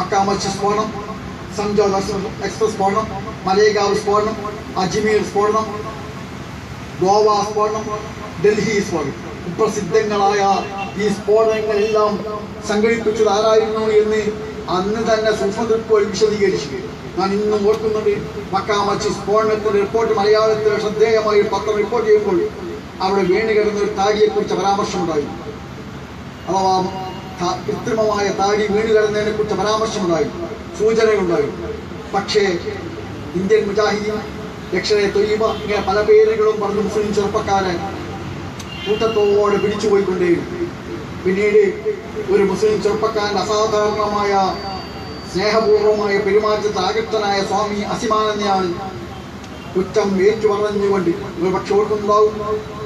മക്കാമച്ച് സ്ഫോടനം, സംജോത എക്സ്പ്രസ് സ്ഫോടനം, മലേഗാവ് സ്ഫോടനം, അജ്മീർ സ്ഫോടനം, ഗോവ സ്ഫോടനം, ഡൽഹി സ്ഫോടനം. കുപ്രസിദ്ധങ്ങളായ ഈ സ്ഫോടനങ്ങളെല്ലാം സംഘടിപ്പിച്ചത് ആരായിരുന്നു എന്ന് അന്ന് തന്നെ സൂക്ഷ്മദൃക്കൾ വിശദീകരിച്ചു. ഞാൻ ഇന്നും ഓർക്കുന്നുണ്ട്. മക്കാമച്ച് സ്ഫോടനത്തിന്റെ റിപ്പോർട്ട് മലയാളത്തിൽ ശ്രദ്ധേയമായി പത്രം റിപ്പോർട്ട് ചെയ്യുമ്പോൾ അവിടെ വീണുകിടന്ന ഒരു താടിയെക്കുറിച്ച് പരാമർശമുണ്ടായി. അഥവാ കൃത്രിമമായ താടി വീണുകിടന്നതിനെ കുറിച്ച് പരാമർശമുണ്ടായി, സൂചനകളുണ്ടായി. പക്ഷേ ഇന്ത്യൻ മുജാഹിദീൻ, ലക്ഷണെ തൊയ്യബ, ഇങ്ങനെ പല പേരുകളും പറഞ്ഞ് മുസ്ലിം ചെറുപ്പക്കാരെ കൂട്ടത്തോടെ പിടിച്ചുപോയിക്കൊണ്ടേയിരുന്നു. പിന്നീട് ഒരു മുസ്ലിം ചെറുപ്പക്കാരൻ്റെ അസാധാരണമായ സ്നേഹപൂർവമായ പെരുമാറ്റത്തിൽ ആകൃഷ്ടനായ സ്വാമി അസിമാനന്ദയാണ് കുറ്റം ഏറ്റു പറഞ്ഞുകൊണ്ട്, ഒരു പക്ഷെ ഓർക്കുന്നുണ്ടാവും,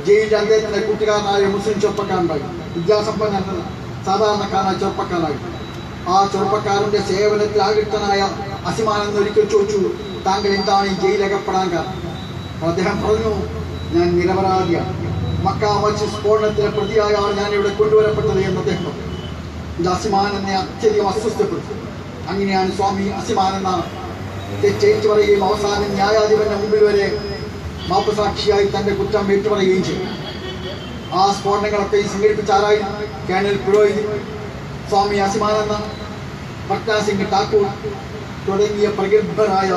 ജയിലിൽ അദ്ദേഹത്തിന്റെ കൂട്ടുകാരനായ മുസ്ലിം ചെറുപ്പക്കാരുണ്ടായി. വിദ്യാസമ്പന്നല്ല, സാധാരണക്കാരനായ ചെറുപ്പക്കാരായി. ആ ചെറുപ്പക്കാരന്റെ സേവനത്തിൽ ആകൃഷ്ടനായ അസിമാനന്ദ ഒരിക്കൽ ചോദിച്ചു, താങ്കൾ എന്താണ് ഈ ജയിലകപ്പെടാൻ കാരണം? അദ്ദേഹം പറഞ്ഞു, ഞാൻ നിരപരാധിയാണ്, മക്കാമച്ച് സ്ഫോടനത്തിലെ പ്രതിയായാണ് ഞാൻ ഇവിടെ കൊണ്ടുവരപ്പെട്ടത് എന്ന് അദ്ദേഹം പറഞ്ഞു. ഇത് അസിമാനന്ദനെ അത്യധികം അസ്വസ്ഥപ്പെട്ടു. അങ്ങനെയാണ് സ്വാമി അസിമാനന്ദ തെറ്റേറ്റു പറയുകയും അവസാനം ന്യായാധിപന്റെ മുമ്പിൽ വരെ മാപ്പുസാക്ഷിയായി തന്റെ കുറ്റം ഏറ്റുപറയുകയും ചെയ്തു. ആ സ്ഫോടനങ്ങളൊക്കെ സംഘടിപ്പിച്ച ആരായിരുന്നു? കേണൽ പുരോഹിത്, സ്വാമി അസിമാനന്ദ, പട്നാ സിംഗ് ഠാക്കൂർ തുടങ്ങിയ പ്രഗത്ഭരായ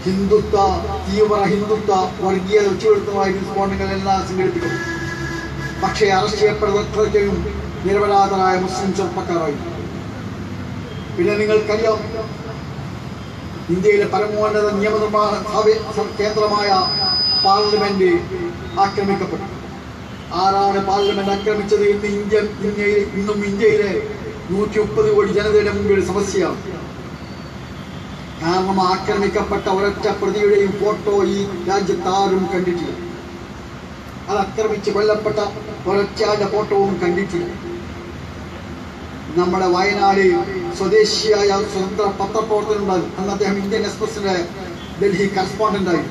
തീവ്ര ഹിന്ദുത്വ വർഗീയത ഉച്ചവെടുത്തമായിരുന്നു സ്ഫോടനങ്ങളെല്ലാം സംഘടിപ്പിക്കുന്നു. പക്ഷേ അറസ്റ്റ് ചെയ്യപ്പെടുന്നത്രയ്ക്കും നിരപരാധരായ മുസ്ലിം ചെറുപ്പക്കാരായി. പിന്നെ നിങ്ങൾക്കറിയാം, ഇന്ത്യയിലെ പരമോന്നത നിയമനിർമ്മാണ കേന്ദ്രമായ പാർലമെന്റ് ആക്രമിക്കപ്പെട്ടു. ആരാണ് പാർലമെന്റ് ആക്രമിച്ചത് എന്ന് ഇന്നും ഇന്ത്യയിലെ 130 കോടി ജനതയുടെ മുമ്പിൽ സമസ്യയാണ്. കാരണം ആക്രമിക്കപ്പെട്ട ഒരൊറ്റ പ്രതിയുടെയും ഫോട്ടോ ഈ രാജ്യത്ത് ആരും കണ്ടിട്ടില്ല. അത് ആക്രമിച്ച് കൊല്ലപ്പെട്ട ഒരൊറ്റയാളുടെ ഫോട്ടോവും കണ്ടിട്ടില്ല. നമ്മുടെ വയനാട് സ്വദേശിയായ സ്വതന്ത്ര പത്രപ്രവർത്തകനുണ്ടായി. അന്ന് അദ്ദേഹം ഇന്ത്യൻ എക്സ്പ്രസിന്റെ ഡൽഹി കറസ്പോണ്ടന്റായി.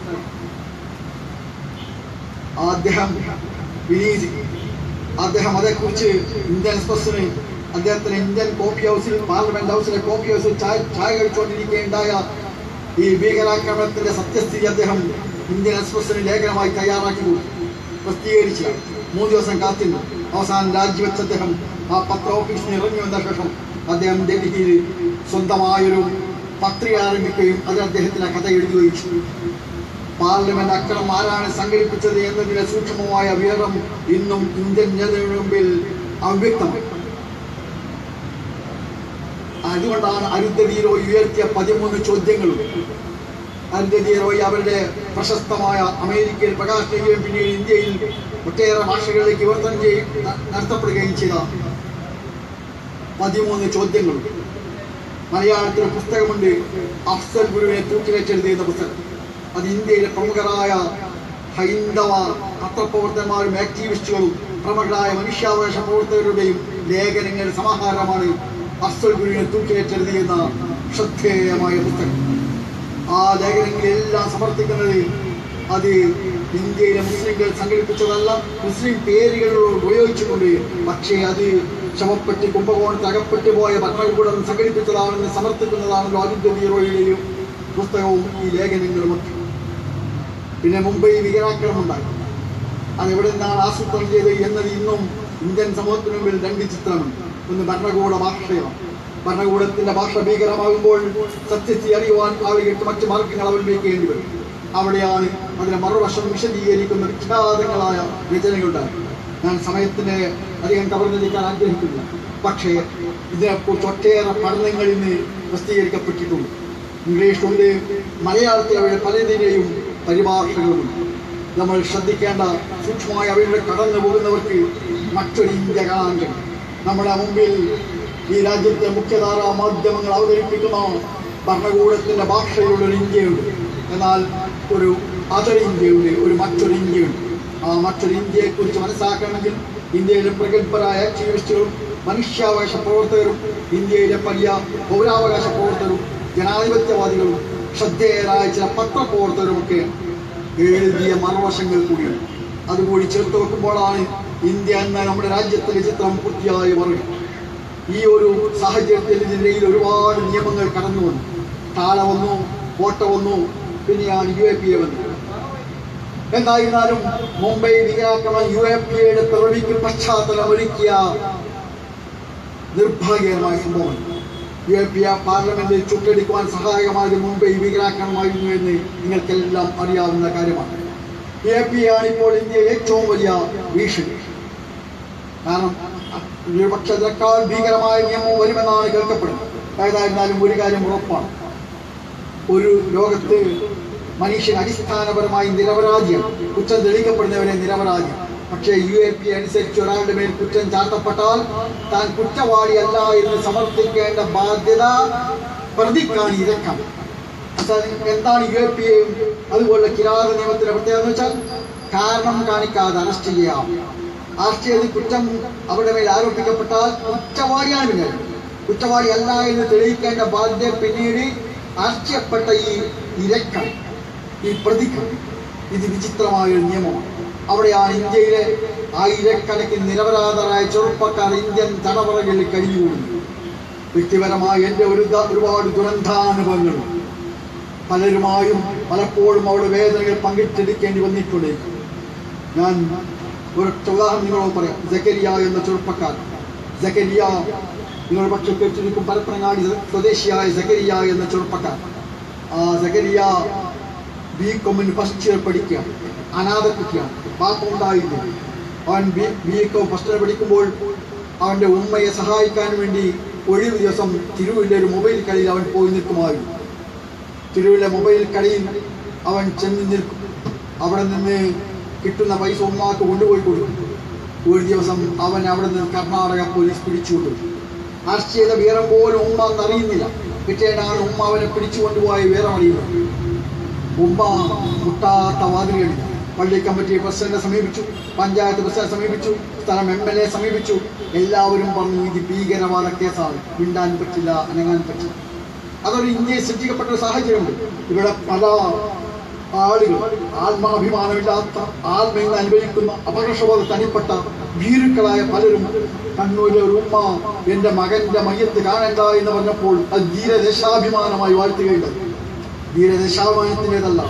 അദ്ദേഹം അതേക്കുറിച്ച് ഇന്ത്യൻ എക്സ്പ്രസിന് അദ്ദേഹത്തിന് ഇന്ത്യൻ കോഫി ഹൗസിൽ, പാർലമെന്റ് ഹൗസിലെ കോഫി ഹൗസിൽ ചായ കഴിച്ചുകൊണ്ടിരിക്കുകയുണ്ടായ ഈ ഭീകരാക്രമണത്തിന്റെ സത്യസ്ഥിതി അദ്ദേഹം ഇന്ത്യൻ എക്സ്പ്രസിന് ലേഖനമായി തയ്യാറാക്കി പ്രസിദ്ധീകരിച്ചു. 3 ദിവസം കാത്തിരുന്നു. അവസാനം രാജിവെച്ച് അദ്ദേഹം ആ പത്ര ഓഫീസിൽ നിന്ന് ഇറങ്ങി വന്ന ശേഷം അദ്ദേഹം ഡൽഹിയിൽ സ്വന്തമായൊരു പത്രിക ആരംഭിക്കുകയും അത് അദ്ദേഹത്തിന് കഥ എഴുതുകയും ചെയ്തു. പാർലമെന്റ് അക്രമം ആരാണ് സംഘടിപ്പിച്ചത് എന്നതിന്റെ സൂക്ഷ്മമായ വിവരം ഇന്നും ഇന്ത്യൻ ജനതയുടെ മുമ്പിൽ അവ്യക്തമായി. അതുകൊണ്ടാണ് അരുന്ധതി റോയ് ഉയർത്തിയ 13 ചോദ്യങ്ങളും അരുന്ധതി റോയ് അവരുടെ പ്രശസ്തമായ അമേരിക്കയിൽ പ്രകാശിക്കുകയും പിന്നീട് ഇന്ത്യയിൽ ഒട്ടേറെ ഭാഷകളിലേക്ക് വിവർത്തനം നടത്തപ്പെടുകയും ചെയ്ത 13 ചോദ്യങ്ങളും. മലയാളത്തിൽ പുസ്തകമുണ്ട്, അഫ്സൽ ഗുരുവിനെ തൂക്കിലേറ്റെഴുതിയ പുസ്തകം. അത് ഇന്ത്യയിലെ പ്രമുഖരായ ഹൈന്ദവ പത്രപ്രവർത്തകന്മാരും ആക്ടിവിസ്റ്റുകളും പ്രമുഖരായ മനുഷ്യാവകാശ പ്രവർത്തകരുടെയും ലേഖനങ്ങളുടെ സമാഹാരമാണ് അഫ്സൽ ഗുരുവിനെ തൂക്കിലേറ്റെഴുതിയെന്ന ശ്രദ്ധേയമായ പുസ്തകം. ആ ലേഖനങ്ങളെല്ലാം സമർത്ഥിക്കുന്നത് അത് ഇന്ത്യയിലെ മുസ്ലിംകൾ സംഘടിപ്പിച്ചതല്ല, മുസ്ലിം പേരുകൾ ഉപയോഗിച്ചുകൊണ്ട്, പക്ഷേ അത് ശവപ്പെട്ടി കുംഭകോണത്തിൽ അകപ്പെട്ടു പോയ ഭരണകൂടം സംഘടിപ്പിച്ചതാണെന്ന് സമർത്ഥിക്കുന്നതാണല്ലോ അരുന്ധതി റോയിയുടെയും പുസ്തകവും ഈ ലേഖനങ്ങളുമൊക്കെ. പിന്നെ മുംബൈ ഭീകരാക്രമണം ഉണ്ടായി. അതെവിടെ നിന്നാണ് ആസൂത്രണം ചെയ്തത് എന്നത് ഇന്നും ഇന്ത്യൻ സമൂഹത്തിന് മുമ്പിൽ 2 ചിത്രമുണ്ട്. ഒന്ന് ഭരണകൂട ഭാഷയാണ്. ഭരണകൂടത്തിന്റെ ഭാഷ ഭീകരമാകുമ്പോൾ സത്യത്തെ അറിയുവാൻ ആളുകൾക്ക് മറ്റു മാർഗങ്ങൾ അവലംബിക്കേണ്ടി വരും. അവിടെയാണ് അതിനെ മറുവശം വിശദീകരിക്കുന്ന വിഖ്യാതങ്ങളായ രചനകളുണ്ടായി. ഞാൻ സമയത്തിന് അധികം കവർന്നിരിക്കാൻ ആഗ്രഹിക്കുന്നില്ല. പക്ഷേ ഇതിനെക്കുറിച്ച് ഒട്ടേറെ പഠനങ്ങൾ ഇന്ന് പ്രസിദ്ധീകരിക്കപ്പെട്ടിട്ടുണ്ട്. ഇംഗ്ലീഷുണ്ട്, മലയാളത്തിൽ അവരുടെ പലതിനെയും പരിഭാഷകളുമുണ്ട്. നമ്മൾ ശ്രദ്ധിക്കേണ്ട സൂക്ഷ്മമായി അവരുടെ കടന്നു പോകുന്നവർക്ക് മറ്റൊരു ഇന്ത്യ കാണാൻ കഴിയും. നമ്മുടെ മുമ്പിൽ ഈ രാജ്യത്തെ മുഖ്യധാര മാധ്യമങ്ങൾ അവതരിപ്പിക്കുന്ന ഭരണകൂടത്തിന്റെ ഭാഷയിലുള്ള ഒരു ഇന്ത്യയുണ്ട്. എന്നാൽ ഒരു അതർ ഇന്ത്യയുണ്ട്, മറ്റൊരു ഇന്ത്യയുണ്ട്. ആ മറ്റൊരു ഇന്ത്യയെക്കുറിച്ച് മനസ്സിലാക്കണമെങ്കിൽ ഇന്ത്യയിലെ പ്രഗത്ഭരായ ആക്ടിവിസ്റ്റുകളും മനുഷ്യാവകാശ പ്രവർത്തകരും ഇന്ത്യയിലെ വലിയ പൗരാവകാശ പ്രവർത്തകരും ജനാധിപത്യവാദികളും ശ്രദ്ധേയരായ ചില പത്രപ്രവർത്തകരുമൊക്കെ എഴുതിയ മറുവശങ്ങൾ കൂടിയാണ്. അതുകൂടി ചേർത്ത് വെക്കുമ്പോഴാണ് ഇന്ത്യ എന്ന നമ്മുടെ രാജ്യത്തിന്റെ ചിത്രം പൂർത്തിയായി പറയുക. ഈ ഒരു സാഹചര്യത്തിൽ ഇതിനിടയിൽ ഒരുപാട് നിയമങ്ങൾ കടന്നു വന്നു. താഴ വന്നു, കോട്ട വന്നു, പിന്നെയാണ് UAPA വന്നത്. എന്തായിരുന്നാലും മുംബൈ ഭീകരാക്രമണം UAPAയുടെ പിറവിക്ക് പശ്ചാത്തലമൊരുക്കിയ നിർഭാഗ്യകരമായ സംഭവം. UAPA പാർലമെന്റിൽ ചുട്ടെടുക്കുവാൻ സഹായകമായത് മുംബൈ ഭീകരാക്രമണമായിരുന്നു എന്ന് നിങ്ങൾക്കെല്ലാം അറിയാവുന്ന കാര്യമാണ്. UAPA ആണ് ഇപ്പോൾ ഇന്ത്യയിലെ ഏറ്റവും വലിയ ഭീഷണി. കാരണം പക്ഷെ അതിനേക്കാൾ ഭീകരമായ നിയമം വരുമെന്നാണ് കേൾക്കപ്പെടുന്നത്. ഏതായിരുന്നാലും ഒരു കാര്യം ഉറപ്പാണ്, ഒരു ലോകത്ത് മനുഷ്യൻ അടിസ്ഥാനപരമായി നിരപരാധിയാണ്. കുറ്റം തെളിയിക്കപ്പെടുന്നവരെ നിരപരാധിയാണ്. പക്ഷേ UAPA അനുസരിച്ച് ഒരാളുടെ മേൽ കുറ്റം ചാർത്തപ്പെട്ടാൽ താൻ കുറ്റവാളിയല്ല എന്ന് സമർത്ഥിക്കേണ്ട ബാധ്യത പ്രതിക്കാണ് ഇരക്കാം. എന്താണ് UAPAയും അതുപോലെ കിരാത നിയമത്തിന്റെ പ്രത്യേകത എന്ന് വെച്ചാൽ, കാരണം കാണിക്കാതെ അറസ്റ്റ് ചെയ്യാം. അറസ്റ്റ് ചെയ്ത് കുറ്റം അവരുടെ മേൽ ആരോപിക്കപ്പെട്ടാൽ കുറ്റവാളിയാണ്. പിന്നെ കുറ്റവാളി അല്ല എന്ന് തെളിയിക്കേണ്ട ബാധ്യത പിന്നീട് അറസ്റ്റ് ചെയ്യപ്പെട്ട ഈ ഇരക്കാം, ഈ പ്രതിക്ക്. ഇത് വിചിത്രമായ ഒരു നിയമമാണ്. അവിടെയാണ് ഇന്ത്യയിലെ ആയിരക്കണക്കിന് നിരപരാധരായ ചെറുപ്പക്കാർ ഇന്ത്യൻ തടവറകളിൽ കഴിഞ്ഞുകൂടുന്നു. വ്യക്തിപരമായി എൻ്റെ ഒരുപാട് ദുരന്താനുഭവങ്ങളും പലരുമായും പലപ്പോഴും അവരുടെ വേദനകൾ പങ്കിട്ടെടുക്കേണ്ടി വന്നിട്ടുണ്ട്. ഞാൻ ഒരൊറ്റ ഉദാഹരണം നിങ്ങളോട് പറയാം. സക്കരിയ എന്ന ചെറുപ്പക്കാർ, സക്കരിയ നിങ്ങൾ പക്ഷെ കേട്ടിരിക്കും, പരപ്പനങ്ങാടി സ്വദേശിയായ സക്കരിയ എന്ന ചെറുപ്പക്കാർ. സക്കരിയ BCom ഫസ്റ്റ് ഇയർ പഠിക്കുകയാണ്, അനാഥ കുട്ടിയാണ്, പാപ്പ ഉണ്ടായില്ല. അവൻ BCom ഫസ്റ്റ് ഇയർ പഠിക്കുമ്പോൾ അവൻ്റെ ഉമ്മയെ സഹായിക്കാൻ വേണ്ടി ഒഴിവ് ദിവസം തിരുവിലെ ഒരു മൊബൈൽ കടയിൽ അവൻ പോയി നിൽക്കുമായിരുന്നു. തിരുവിലെ മൊബൈൽ കടയിൽ അവൻ ചെന്ന് നിൽക്കും. അവിടെ നിന്ന് കിട്ടുന്ന പൈസ ഉമ്മാക്ക് കൊണ്ടുപോയി കൊടുക്കും. ഒരു ദിവസം അവൻ അവിടെ നിന്ന് കർണാടക പോലീസ് പിടിച്ചുകൊണ്ടു. അറസ്റ്റ് ചെയ്ത വിവരം പോലും ഉമ്മ എന്നറിയുന്നില്ല. പിറ്റേന്നാണ് ഉമ്മ അവനെ പിടിച്ചു കൊണ്ടുപോയി വിവരം അറിയുന്നത്. ഉമ്മ മുട്ടാത്ത വാതിലുകളിൽ പള്ളി കമ്മിറ്റി പ്രസിഡന്റിനെ സമീപിച്ചു, പഞ്ചായത്ത് പ്രസിഡന്റ് സമീപിച്ചു, സ്ഥലം MLA സമീപിച്ചു. എല്ലാവരും പറഞ്ഞു ഇത് ഭീകരവാദ കേസാണ്, മിണ്ടാൻ പറ്റില്ല, അനങ്ങാൻ പറ്റില്ല. അതൊരു ഇന്ത്യയിൽ സൃഷ്ടിക്കപ്പെട്ട ഒരു സാഹചര്യമുണ്ട്. ഇവിടെ പല ആളുകൾ ആത്മാഭിമാനമില്ലാത്ത, ആത്മീയത അനുഭവിക്കുന്ന, അപകർഷബോധ തനിപ്പെട്ട ഭീരുക്കളായ പലരും കണ്ണൂരിലെ ഒരു ഉമ്മ എൻ്റെ മകൻ്റെ മയ്യത്ത് കാണണ്ട എന്ന് പറഞ്ഞപ്പോൾ അത് ധീരദേശാഭിമാനമായി വാഴ്ത്തുകയുണ്ടായി. ധീരദേശാഭിമാനത്തിൻ്റെതല്ല,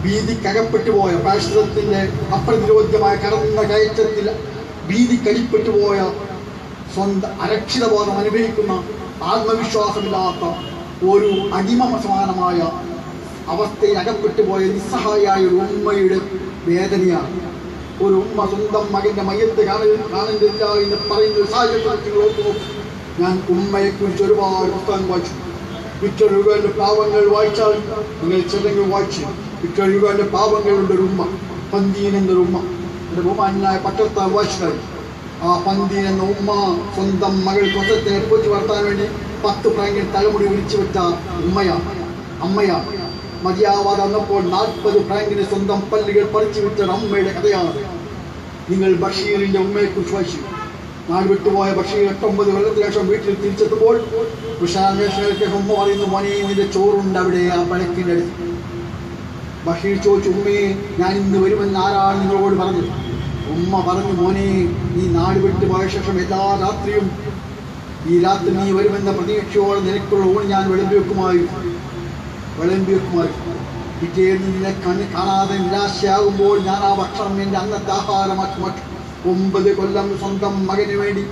ഭീതിക്കകപ്പെട്ടു പോയ ഫാഷിസത്തിന്റെ അപ്രതിരോധ്യമായ കടന്ന കയറ്റത്തിൽ ഭീതിക്കടിപ്പെട്ടു പോയ, സ്വന്തം അരക്ഷിതബോധം അനുഭവിക്കുന്ന, ആത്മവിശ്വാസമില്ലാത്ത ഒരു അടിമ സമാനമായ അവസ്ഥയിൽ അകപ്പെട്ടു പോയ നിസ്സഹായായ ഒരു ഉമ്മയുടെ വേദനയാണ്. ഒരു ഉമ്മ സ്വന്തം മകന്റെ മയ്യത്ത് കാണുന്നില്ല എന്ന് പറയുന്ന ഒരു സാഹചര്യത്തിൽ ഞാൻ ഉമ്മയെക്കുറിച്ച് ഒരുപാട് പുസ്തകം വായിച്ചു. വിക്ടർ ഹ്യൂഗോയുടെ പാവങ്ങൾ വായിച്ചാൽ നിങ്ങൾ ചിലങ്ങൾ വായിച്ചു. വിക്ടർ ഹ്യൂഗോയുടെ പാവങ്ങളുടെ ഒരു ഉമ്മ, പന്തീൻ എന്നൊരു ഉമ്മ, എൻ്റെ ബഹുമാനായ പട്ടത്താൻ വായിച്ചാൽ ആ പന്തീൻ എന്ന ഉമ്മ സ്വന്തം മകൾ സ്വസത്തിനെ പോറ്റി വളർത്താൻ വേണ്ടി 10 ഫ്രാങ്കിന് തലമുടി വിളിച്ചു വെച്ച അമ്മയാണ്. മതിയാവാതെ വന്നപ്പോൾ 40 ഫ്രാങ്കിന് സ്വന്തം പല്ലുകൾ പറിച്ചു വിട്ട അമ്മയുടെ കഥയാണ്. നിങ്ങൾ ബഷീറിന്റെ ഉമ്മയെക്കുറിച്ച് വായിച്ചു. നാട് വിട്ടുപോയ ബഷീർ 8-9 കൊല്ലത്തിന് ശേഷം വീട്ടിൽ തിരിച്ചെത്തുമ്പോൾ ഉമ്മ പറയുന്നു, മോനെ നിന്റെ ചോറുണ്ട് അവിടെ ആ പഴക്കിൻ്റെ അടുത്ത്. ബഷീർ ചോദിച്ചു, ഉമ്മയെ ഞാൻ ഇന്ന് വരുമെന്ന് ആരാണ് നിങ്ങളോട് പറഞ്ഞത്? ഉമ്മ പറഞ്ഞു, മോനെ നീ നാട് വിട്ടുപോയ ശേഷം എല്ലാ രാത്രിയും ഈ രാത്രി നീ വരുമെന്ന പ്രതീക്ഷയോടെ നിനക്കുള്ള ഊണ് ഞാൻ വിളമ്പി വെക്കുമായിരുന്നു. പിറ്റേന്ന് നിന്നെ കാണാതെ നിരാശയാകുമ്പോൾ ഞാൻ ആ ഭക്ഷണം എൻ്റെ അന്നത്തെ ആഹാരമാക്കി മാറ്റും. 9 കൊല്ലം സ്വന്തം മകന് വേണ്ടി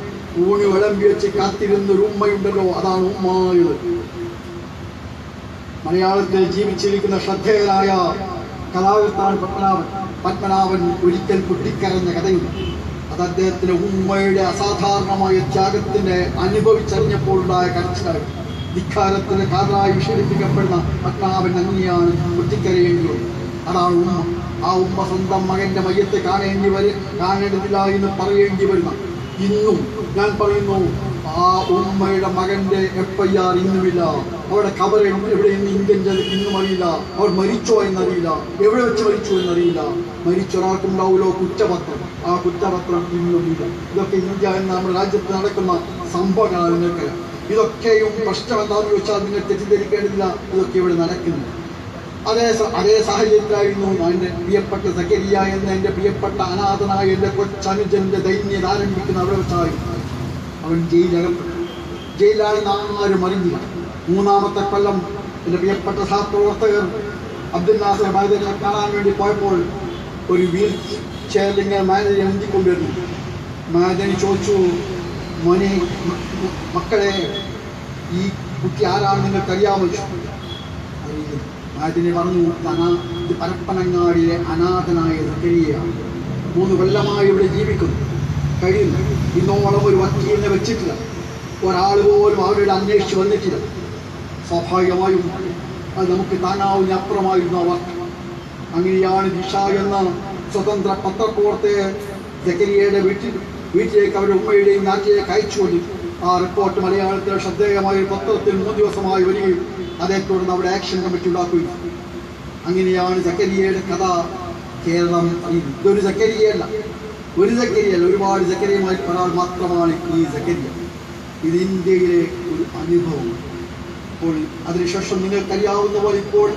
ഊണ് വിളമ്പി വെച്ച് കാത്തിരുന്നൊരു ഉമ്മയുണ്ടല്ലോ, അതാണ് ഉമ്മായത്. മലയാളത്തിൽ ജീവിച്ചിരിക്കുന്ന ശ്രദ്ധേയനായ കലാകൃത്താണ് പത്മനാഭൻ ഒരിക്കൽ പൊട്ടിക്കരഞ്ഞ കഥയുണ്ട്. അത് അദ്ദേഹത്തിന്റെ ഉമ്മയുടെ അസാധാരണമായ ത്യാഗത്തിന്റെ അനുഭവിച്ചറിഞ്ഞപ്പോൾ ഉണ്ടായ കരച്ചിലായി. ധിക്കാരത്തിന് കാരണമായി വിശേഷിപ്പിക്കപ്പെടുന്ന പത്മനാഭൻ അങ്ങനെയാണ് പൊട്ടിക്കരയേണ്ടത്. അതാണ് ഉമ്മ. ആ ഉമ്മ സ്വന്തം മകന്റെ മയ്യത്തെ കാണേണ്ടതില്ല എന്ന് പറയേണ്ടി വരുന്ന, ഇന്നും ഞാൻ പറയുന്നു, ആ ഉമ്മയുടെ മകന്റെ FIR ഇന്നുമില്ല. അവരുടെ കബർ എവിടെയെന്ന് ഇന്ത്യൻ ജനതയ്ക്ക് ഇന്നും അറിയില്ല. അവർ മരിച്ചോ എന്നറിയില്ല, എവിടെ വെച്ച് മരിച്ചു എന്നറിയില്ല. മരിച്ചൊരാൾക്കുണ്ടാവുമല്ലോ കുറ്റപത്രം, ആ കുറ്റപത്രം ഇന്നുമില്ല. ഇതൊക്കെ ഇന്ത്യ എന്ന നമ്മുടെ രാജ്യത്ത് നടക്കുന്ന സംഭവങ്ങളാണ്. നിങ്ങൾക്ക് ഇതൊക്കെയും പ്രശ്നം എന്താണെന്ന് ചോദിച്ചാൽ നിങ്ങൾ തെറ്റിദ്ധരിക്കേണ്ടതില്ല, ഇതൊക്കെ ഇവിടെ നടക്കുന്നു. അതേ സാഹചര്യത്തിലായിരുന്നു എൻ്റെ പ്രിയപ്പെട്ട സക്കരിയ എന്ന എൻ്റെ പ്രിയപ്പെട്ട അനാഥനായ എൻ്റെ കൊച്ചനുജന്റെ ദൈന്യത ആരംഭിക്കുന്ന അവിടെ വെച്ചായിരുന്നു. അവൻ ജയിലകപ്പെട്ടു. ജയിലാണെന്ന് ആരും അറിഞ്ഞില്ല. മൂന്നാമത്തെ കൊല്ലം എൻ്റെ പ്രിയപ്പെട്ട സഹപ്രവർത്തകർ അബ്ദുൽ നാസർ മൈദനെ കാണാൻ വേണ്ടി പോയപ്പോൾ ഒരു വീൽ ചെയറിലിങ്ങനെ മാനേജർ എഴുതിക്കൊണ്ടിരുന്നു. മാനേജന് ചോദിച്ചു, മോനെ മക്കളെ ഈ കുട്ടി ആരാണ് നിങ്ങൾക്കറിയാമോ? അറിയില്ല. മാനേജന് പറഞ്ഞു, ഇത് പരപ്പനങ്ങാടിയിലെ അനാഥനായ സക്കരിയയാണ്. 3 കൊല്ലമായി ഇവിടെ ജീവിക്കുന്നു, കഴിയുന്നു. ഇന്നോളം ഒരു വക്കീലിനെ വെച്ചിട്ടില്ല, ഒരാൾ പോലും അവരുടെ അന്വേഷിച്ച് വന്നിട്ടില്ല. സ്വാഭാവികമായും അത് നമുക്ക് താങ്ങാവുന്ന അപ്പുറമായിരുന്നു അവർ. അങ്ങനെയാണ് ദിശ എന്ന സ്വതന്ത്ര പത്രപ്രവർത്തകർ സക്കരിയയുടെ വീട്ടിലേക്ക് അവരുടെ ഉമ്മയുടെയും നാട്ടിലേക്ക് അയച്ചുകൊണ്ട് ആ റിപ്പോർട്ട് മലയാളത്തിലെ ശ്രദ്ധേയമായ ഒരു പത്രത്തിൽ 3 ദിവസമായി വരികയും അതേ തുടർന്ന് അവിടെ ആക്ഷൻ കമ്മിറ്റി ഉണ്ടാക്കുകയും. അങ്ങനെയാണ് സക്കരിയയുടെ കഥ കേരളം. ഇതൊരു സക്കരിയല്ല, ഒരുപാട് സക്കരിയമായി ഒരാൾ മാത്രമാണ് ഈ സക്കരിയ. ഇത് ഇന്ത്യയിലെ ഒരു അനുഭവം. അപ്പോൾ അതിനുശേഷം നിങ്ങൾക്കറിയാവുന്ന പോലെ ഇപ്പോൾ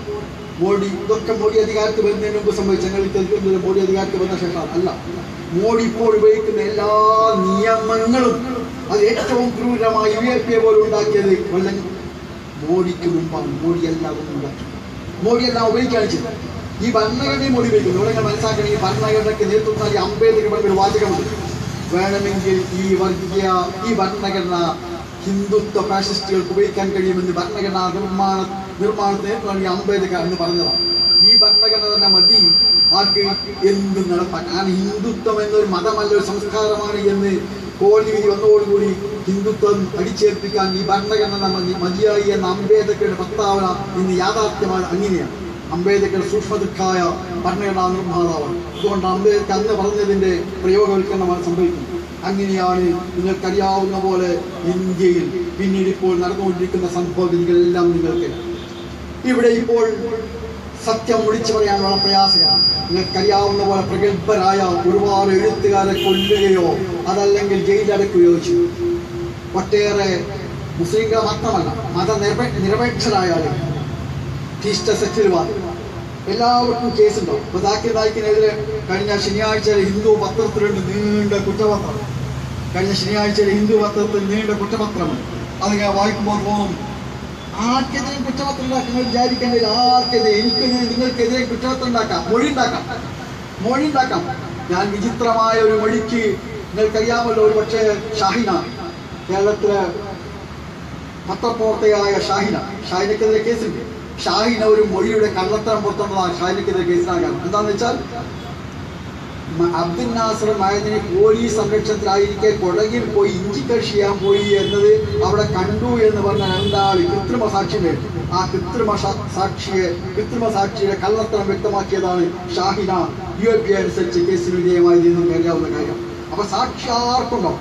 ഇതൊക്കെ മോഡി അധികാരത്തിൽ വരുന്നതിന് മുമ്പ് സംഭവിച്ചു. ഞങ്ങൾ മോഡി അധികാരത്തിൽ വന്ന ശേഷം അല്ല. മോഡി ഇപ്പോൾ ഉപയോഗിക്കുന്ന എല്ലാ നിയമങ്ങളും അത് ഏറ്റവും ക്രൂരമായി UAPA പോലും ഉണ്ടാക്കിയത് മോഡിക്ക് മുമ്പാണ്. മോഡിയെല്ലാം ഉപയോഗിക്കുകയാണ് ചെയ്തത്. ഈ ഭരണഘടനയും മോഡി ഉപയോഗിക്കുന്നു. ഇവിടെ മനസ്സിലാക്കണം, ഈ ഭരണഘടനയ്ക്ക് നേതൃത്വം നൽകിയ അംബേദ്കർ പറഞ്ഞൊരു വാചകമുണ്ട്, വേണമെങ്കിൽ ഈ ഭരണഘടന ഹിന്ദുത്വ ഫാസിസ്റ്റുകൾക്ക് ഉപയോഗിക്കാൻ കഴിയുമെന്ന് ഭരണഘടനാ നിർമ്മാണത്തിന് നൽകിയ അംബേദ്കർ എന്ന് പറഞ്ഞതാണ്. ഈ ഭരണഘടന തന്നെ മതി ആർക്ക് എന്തും നടത്താൻ. കാരണം ഹിന്ദുത്വം എന്നൊരു മതമല്ല, ഒരു സംസ്കാരമാണ് എന്ന് കോടതി വിധി വന്നതോടുകൂടി ഹിന്ദുത്വം അടിച്ചേൽപ്പിക്കാൻ ഈ ഭരണഘടന മതിയായി എന്ന അംബേദ്കറുടെ പ്രസ്താവന ഇന്ന് യാഥാർത്ഥ്യമാണ്. അങ്ങനെയാണ് അംബേദ്കർ സൂക്ഷ്മദുഃഖായ ഭരണഘടനാ നിർമ്മാതാവാണ്. അതുകൊണ്ട് അംബേദ്കർ അന്ന് പറഞ്ഞതിൻ്റെ പ്രയോഗവൽക്കരണമാണ് സംഭവിക്കുന്നത്. അങ്ങനെയാണ് നിങ്ങൾക്കറിയാവുന്ന പോലെ ഇന്ത്യയിൽ പിന്നീട് ഇപ്പോൾ നടന്നുകൊണ്ടിരിക്കുന്ന സംഭവഗതികളെല്ലാം നിങ്ങൾക്ക് ഇവിടെ ഇപ്പോൾ സത്യം വിളിച്ചു പറയാനുള്ള പ്രയാസമാണ്. നിങ്ങൾക്കറിയാവുന്ന പോലെ പ്രഗത്ഭരായ ഒരുപാട് എഴുത്തുകാരെ കൊല്ലുകയോ അതല്ലെങ്കിൽ ജയിലടക്കുകയോ ചെയ്തു. ഒട്ടേറെ മുസ്ലിംകൾ മാത്രമല്ല, നിരപേക്ഷരായ ആളുകൾ, സെറ്റിൽവാദി, എല്ലാവർക്കും കേസുണ്ടാവും. ഇപ്പോൾ സാക്കിർ നായിക്കിനെതിരെ കഴിഞ്ഞ ശനിയാഴ്ച ഹിന്ദു പത്രത്തിലുണ്ട് നീണ്ട കുറ്റപത്രം. നീണ്ട കുറ്റപത്രമാണ്. അത് ഞാൻ വായിക്കുമ്പോൾ തോന്നും, ആർക്കെതിരെ കുറ്റപത്രം ഉണ്ടാക്കാൻ വിചാരിക്കേണ്ടത് ആർക്കെതിരെ? നിങ്ങൾക്കെതിരെ കുറ്റപത്രം ഉണ്ടാക്കാം, മൊഴി ഉണ്ടാക്കാം. ഞാൻ വിചിത്രമായ ഒരു മൊഴിക്ക് നിങ്ങൾക്കറിയാമല്ലോ, ഒരു പക്ഷേ ഷാഹിന, കേരളത്തിലെ പത്രപ്രവർത്തകയായ ഷാഹിനക്കെതിരെ കേസുണ്ട്. ഷാഹിന ഒരു മൊഴിയുടെ കള്ളത്തരം പുറത്തുള്ളതാണ് ഷാഹിനക്കെതിരെ കേസിലാകാൻ. എന്താണെന്ന് വെച്ചാൽ അബ്ദുൽ നാസർ മൈദിനി പോലീസ് സംരക്ഷണത്തിലായിരിക്കെ കൊടകിൽ പോയി ഇഞ്ചിക്കൃഷി ചെയ്യാൻ പോയി എന്നത് അവിടെ കണ്ടു എന്ന് പറഞ്ഞ 2 ആൾ കൃത്രിമ സാക്ഷിയെ, ആ കൃത്രിമ സാക്ഷിയുടെ കള്ളത്തരം വ്യക്തമാക്കിയതാണ് ഷാഹിന. UAPA അനുസരിച്ച് കേസിന് വിധേയമായത് എന്നും അറിയാവുന്ന കാര്യം. അപ്പൊ സാക്ഷി ആർക്കുണ്ടോ,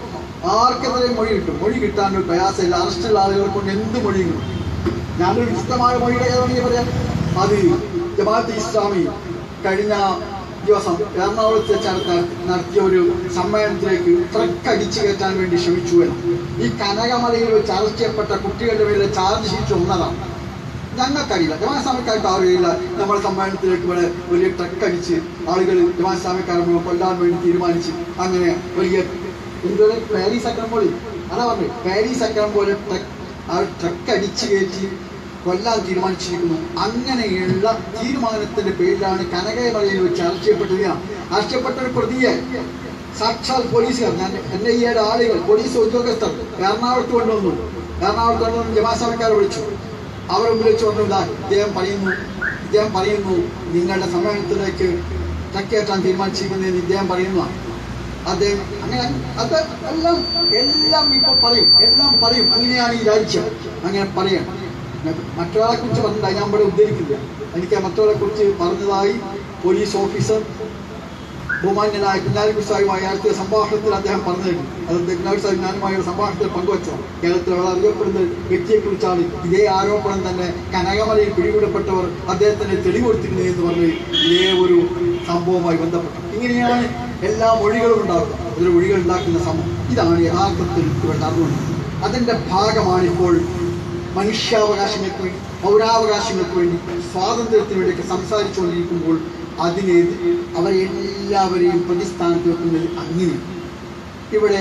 ആർക്കെതിരെ മൊഴി കിട്ടാൻ ഒരു പ്രയാസമില്ല. അറസ്റ്റുള്ള ആളുകളെ കൊണ്ട് എന്ത് മൊഴിയും കിട്ടും. ഞാനൊരു വിശദമായ മൊഴിയുടെ വേണമെങ്കിൽ പറയാം. അത് ജമാഅത്തെ ഇസ്ലാമി കഴിഞ്ഞ ദിവസം എറണാകുളത്ത് വെച്ച് നടത്തിയ ഒരു സമ്മേളനത്തിലേക്ക് ട്രക്ക് അടിച്ചു കയറ്റാൻ വേണ്ടി ശ്രമിച്ചു എന്ന്. ഈ കനകമലയിൽ വെച്ച് അറസ്റ്റ് ചെയ്യപ്പെട്ട കുട്ടികളുടെ പേരിൽ ചാർജ് ഷീറ്റ് ഒന്നതാണ്. ഞങ്ങൾക്കറിയില്ല, ജമാഅത്താമിക്കാർക്ക് അറിയില്ല. നമ്മുടെ സമ്മേളനത്തിലേക്ക് ഇവിടെ വലിയ ട്രക്ക് അടിച്ച് ആളുകൾ ജമാഅത്താമിക്കാരെ കൊല്ലാൻ വേണ്ടി തീരുമാനിച്ച് അങ്ങനെ വലിയ പാരീസ് അക്രമം അതാ പറഞ്ഞു, പാരീസ് അക്രമം പോലെ ട്രക്ക് അടിച്ചു കയറ്റി കൊല്ലാൻ തീരുമാനിച്ചിരിക്കുന്നു. അങ്ങനെയുള്ള തീരുമാനത്തിന്റെ പേരിലാണ് കനകമലയിൽ വെച്ച് അറസ്റ്റ് ചെയ്യപ്പെട്ട ഒരു പ്രതിയെ സാക്ഷാൽ പോലീസുകാർ, NIA ആളുകൾ, പോലീസ് ഉദ്യോഗസ്ഥർ എറണാകുളത്ത് കൊണ്ടുവന്നു. ജമാഅത്താമിക്കാരെ വിളിച്ചു. അവരെ വിളിച്ചു പറഞ്ഞു, ഇദ്ദേഹം പറയുന്നു നിങ്ങളുടെ സമ്മേളനത്തിലേക്ക് ട്രക്ക് കയറ്റാൻ തീരുമാനിച്ചിരിക്കുന്നതെന്ന് ഇദ്ദേഹം പറയുന്നതാണ്. അദ്ദേഹം അങ്ങനെ അത് എല്ലാം ഇപ്പോൾ പറയും. അങ്ങനെയാണ് ഈ രാജ്യം, അങ്ങനെ പറയണം. മറ്റൊരാളെ കുറിച്ച് പറഞ്ഞില്ല, ഞാൻ ഇവിടെ ഉദ്ധരിക്കില്ല. എനിക്ക് മറ്റൊരാളെ കുറിച്ച് പറഞ്ഞതായി പോലീസ് ഓഫീസർ ബഹുമാന്യനായ കുഞ്ഞാലിക്കുട്ടി സാഹിബുമായി നടത്തിയ സംഭാഷണത്തിൽ അദ്ദേഹം പറഞ്ഞിരുന്നു. അത് കുഞ്ഞാലിക്കുട്ടി സാഹിബ് ഞാനുമായ ഒരു സംഭാഷണത്തിൽ പങ്കുവച്ചതാണ്. കേരളത്തിൽ വളരെ അറിയപ്പെടുന്ന വ്യക്തിയെക്കുറിച്ചാണ് ഇതേ ആരോപണം തന്നെ കനകമലയിൽ പിടികൂടപ്പെട്ടവർ അദ്ദേഹത്തിന് തെളിവെടുത്തിരുന്നത് എന്ന് പറഞ്ഞ് ഇതേ ഒരു സംഭവവുമായി ബന്ധപ്പെട്ടു. ഇങ്ങനെയാണ് എല്ലാ മൊഴികളും ഉണ്ടാക്കുക. അതിൽ മൊഴികൾ ഉണ്ടാക്കുന്ന സംഭവം ഇതാണ് യഥാർത്ഥത്തിൽ ഇവിടെ നടന്നുകൊണ്ടിരിക്കുന്നത്. അതിൻ്റെ ഭാഗമാണിപ്പോൾ മനുഷ്യാവകാശങ്ങൾക്ക് വേണ്ടി, പൗരാവകാശങ്ങൾക്ക് വേണ്ടി, സ്വാതന്ത്ര്യത്തിന് വേണ്ടിയൊക്കെ സംസാരിച്ചുകൊണ്ടിരിക്കുമ്പോൾ അവരെല്ലാവരെയും പ്രതിസ്ഥാനത്ത് വെക്കുന്നത് അങ്ങനെ. ഇവിടെ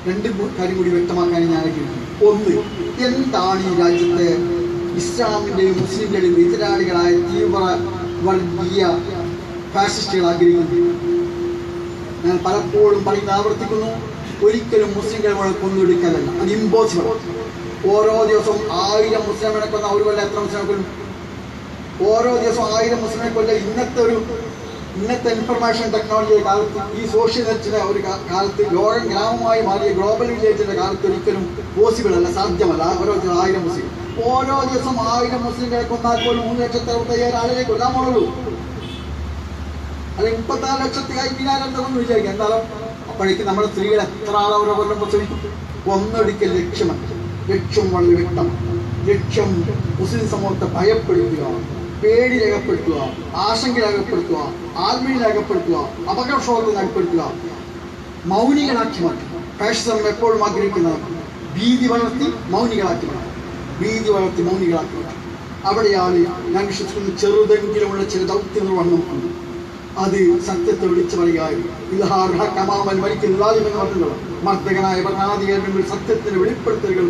രണ്ട് കാര്യം കൂടി വ്യക്തമാക്കാൻ ഞാൻ ആഗ്രഹിക്കുന്നു. ഒന്ന്, എന്താണ് ഈ രാജ്യത്തെ ഇസ്ലാമിൻ്റെയും മുസ്ലിംകളുടെയും എതിരാളികളായ തീവ്ര വർഗീയ ഫാസിസ്റ്റുകൾ ആഗ്രഹിക്കുന്നത്? ഞാൻ പലപ്പോഴും പറയുന്ന ആവർത്തിക്കുന്നു, ഒരിക്കലും മുസ്ലിംകളെ കൊന്നൊടുക്കാനല്ല, അത് ഇമ്പോസിബിൾ. ഓരോ ദിവസവും 1000 മുസ്ലിമിനെ കൊന്ന ഒരു കൊല്ലം എത്ര മുസ്ലിമെ കൊല്ലും? ഓരോ ദിവസവും 1000 മുസ്ലിമെ കൊല്ല ഇന്നത്തെ ഇൻഫർമേഷൻ ടെക്നോളജിയുടെ കാലത്ത്, ഈ സോഷ്യൽ നെറ്റിന്റെ ഒരു കാലത്ത്, ലോകം ഗ്രാമമായി മാറിയ ഗ്ലോബൽ വില്ലേജിന്റെ കാലത്ത് ഒരിക്കലും പോസിബിൾ അല്ല, സാധ്യമല്ല. ഓരോ ദിവസം 1000 മുസ്ലിം, ഓരോ ദിവസം 1000 മുസ്ലിങ്ങളെ കൊന്നാൽ പോലും 3,65,000 ആളുകളെ കൊല്ലാമുള്ളൂ. അല്ലെങ്കിൽ 34 ലക്ഷത്തി കഴിഞ്ഞാലെന്തെന്ന് വിചാരിക്കുക. എന്തായാലും അപ്പോഴേക്ക് നമ്മുടെ സ്ത്രീകൾ എത്ര ആളവരെ കൊല്ലുമ്പോൾ ശ്രമിക്കും? ഒന്നൊരിക്കൽ ലക്ഷ്യമല്ല. ലക്ഷ്യം വളരെ വ്യക്തമാണ്. ലക്ഷ്യം മുസ്ലിം സമൂഹത്തെ ഭയപ്പെടുത്തുക, പേടി രേഖപ്പെടുത്തുക, ആശങ്ക രേഖപ്പെടുത്തുക, ആത്മീയ രേഖപ്പെടുത്തുക, അപകർഷോധം രേഖപ്പെടുത്തുക, മൗനികളാക്കി മാറ്റുക. ഫാഷിസം എപ്പോഴും ആഗ്രഹിക്കുന്നത് ഭീതി വളർത്തി മൗനികളാക്കി മാറ്റുക, ഭീതി വളർത്തി മൗനികളാക്കി മാറ്റുക. അവിടെയാണ് ഞാൻ വിശ്വസിക്കുന്നത് ചെറുതെങ്കിലുമുള്ള ചില ദൗത്യ നിർവഹണം നമുക്കുണ്ട്. അത് സത്യത്തെ വിളിച്ചു പറയുകയായിരുന്നു. മർദ്ദകനായ ഭരണാധികാരികൾ സത്യത്തിന് വെളിപ്പെടുത്തലുകൾ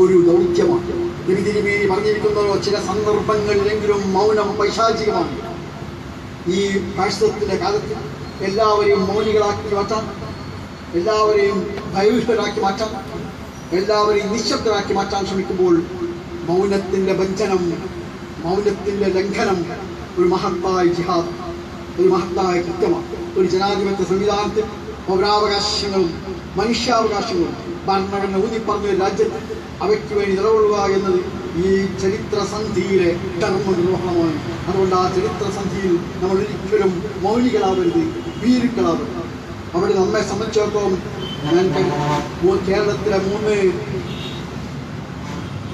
ഒരു ദൗത്യമാണ്. തിരുമേനി പറഞ്ഞിരിക്കുന്നതോ ചില സന്ദർഭങ്ങളിലെങ്കിലും മൗനം പൈശാചികമാണ്. ഈ ഫാഷിസത്തിന്റെ കാലത്ത് എല്ലാവരെയും മൗനികളാക്കി മാറ്റാൻ, എല്ലാവരെയും ഭയവിഹ്വരാക്കി മാറ്റാൻ, എല്ലാവരെയും നിശബ്ദരാക്കി മാറ്റാൻ ശ്രമിക്കുമ്പോൾ മൗനത്തിന്റെ വഞ്ചനം, മൗനത്തിന്റെ ലംഘനം ഒരു മഹത്തായ ജിഹാദ്, ഒരു മഹത്തായ കൃത്യമാണ്. ഒരു ജനാധിപത്യ സംവിധാനത്തിൽ പൗരാവകാശങ്ങളും മനുഷ്യാവകാശങ്ങളും ഭരണഘടന ഊന്നിപ്പറഞ്ഞ രാജ്യത്ത് അവയ്ക്ക് വേണ്ടി നിലകൊള്ളുക എന്നത് ഈ ചരിത്ര സന്ധിയിലെ ധർമ്മനിർവഹണമാണ്. അതുകൊണ്ട് ആ ചരിത്ര സന്ധിയിൽ നമ്മൾ ഒരിക്കലും മൗലികളാവരുത്, വീരുക്കളാവരുത്. അവിടെ നമ്മെ സംബന്ധിച്ചിടത്തോളം കേരളത്തിലെ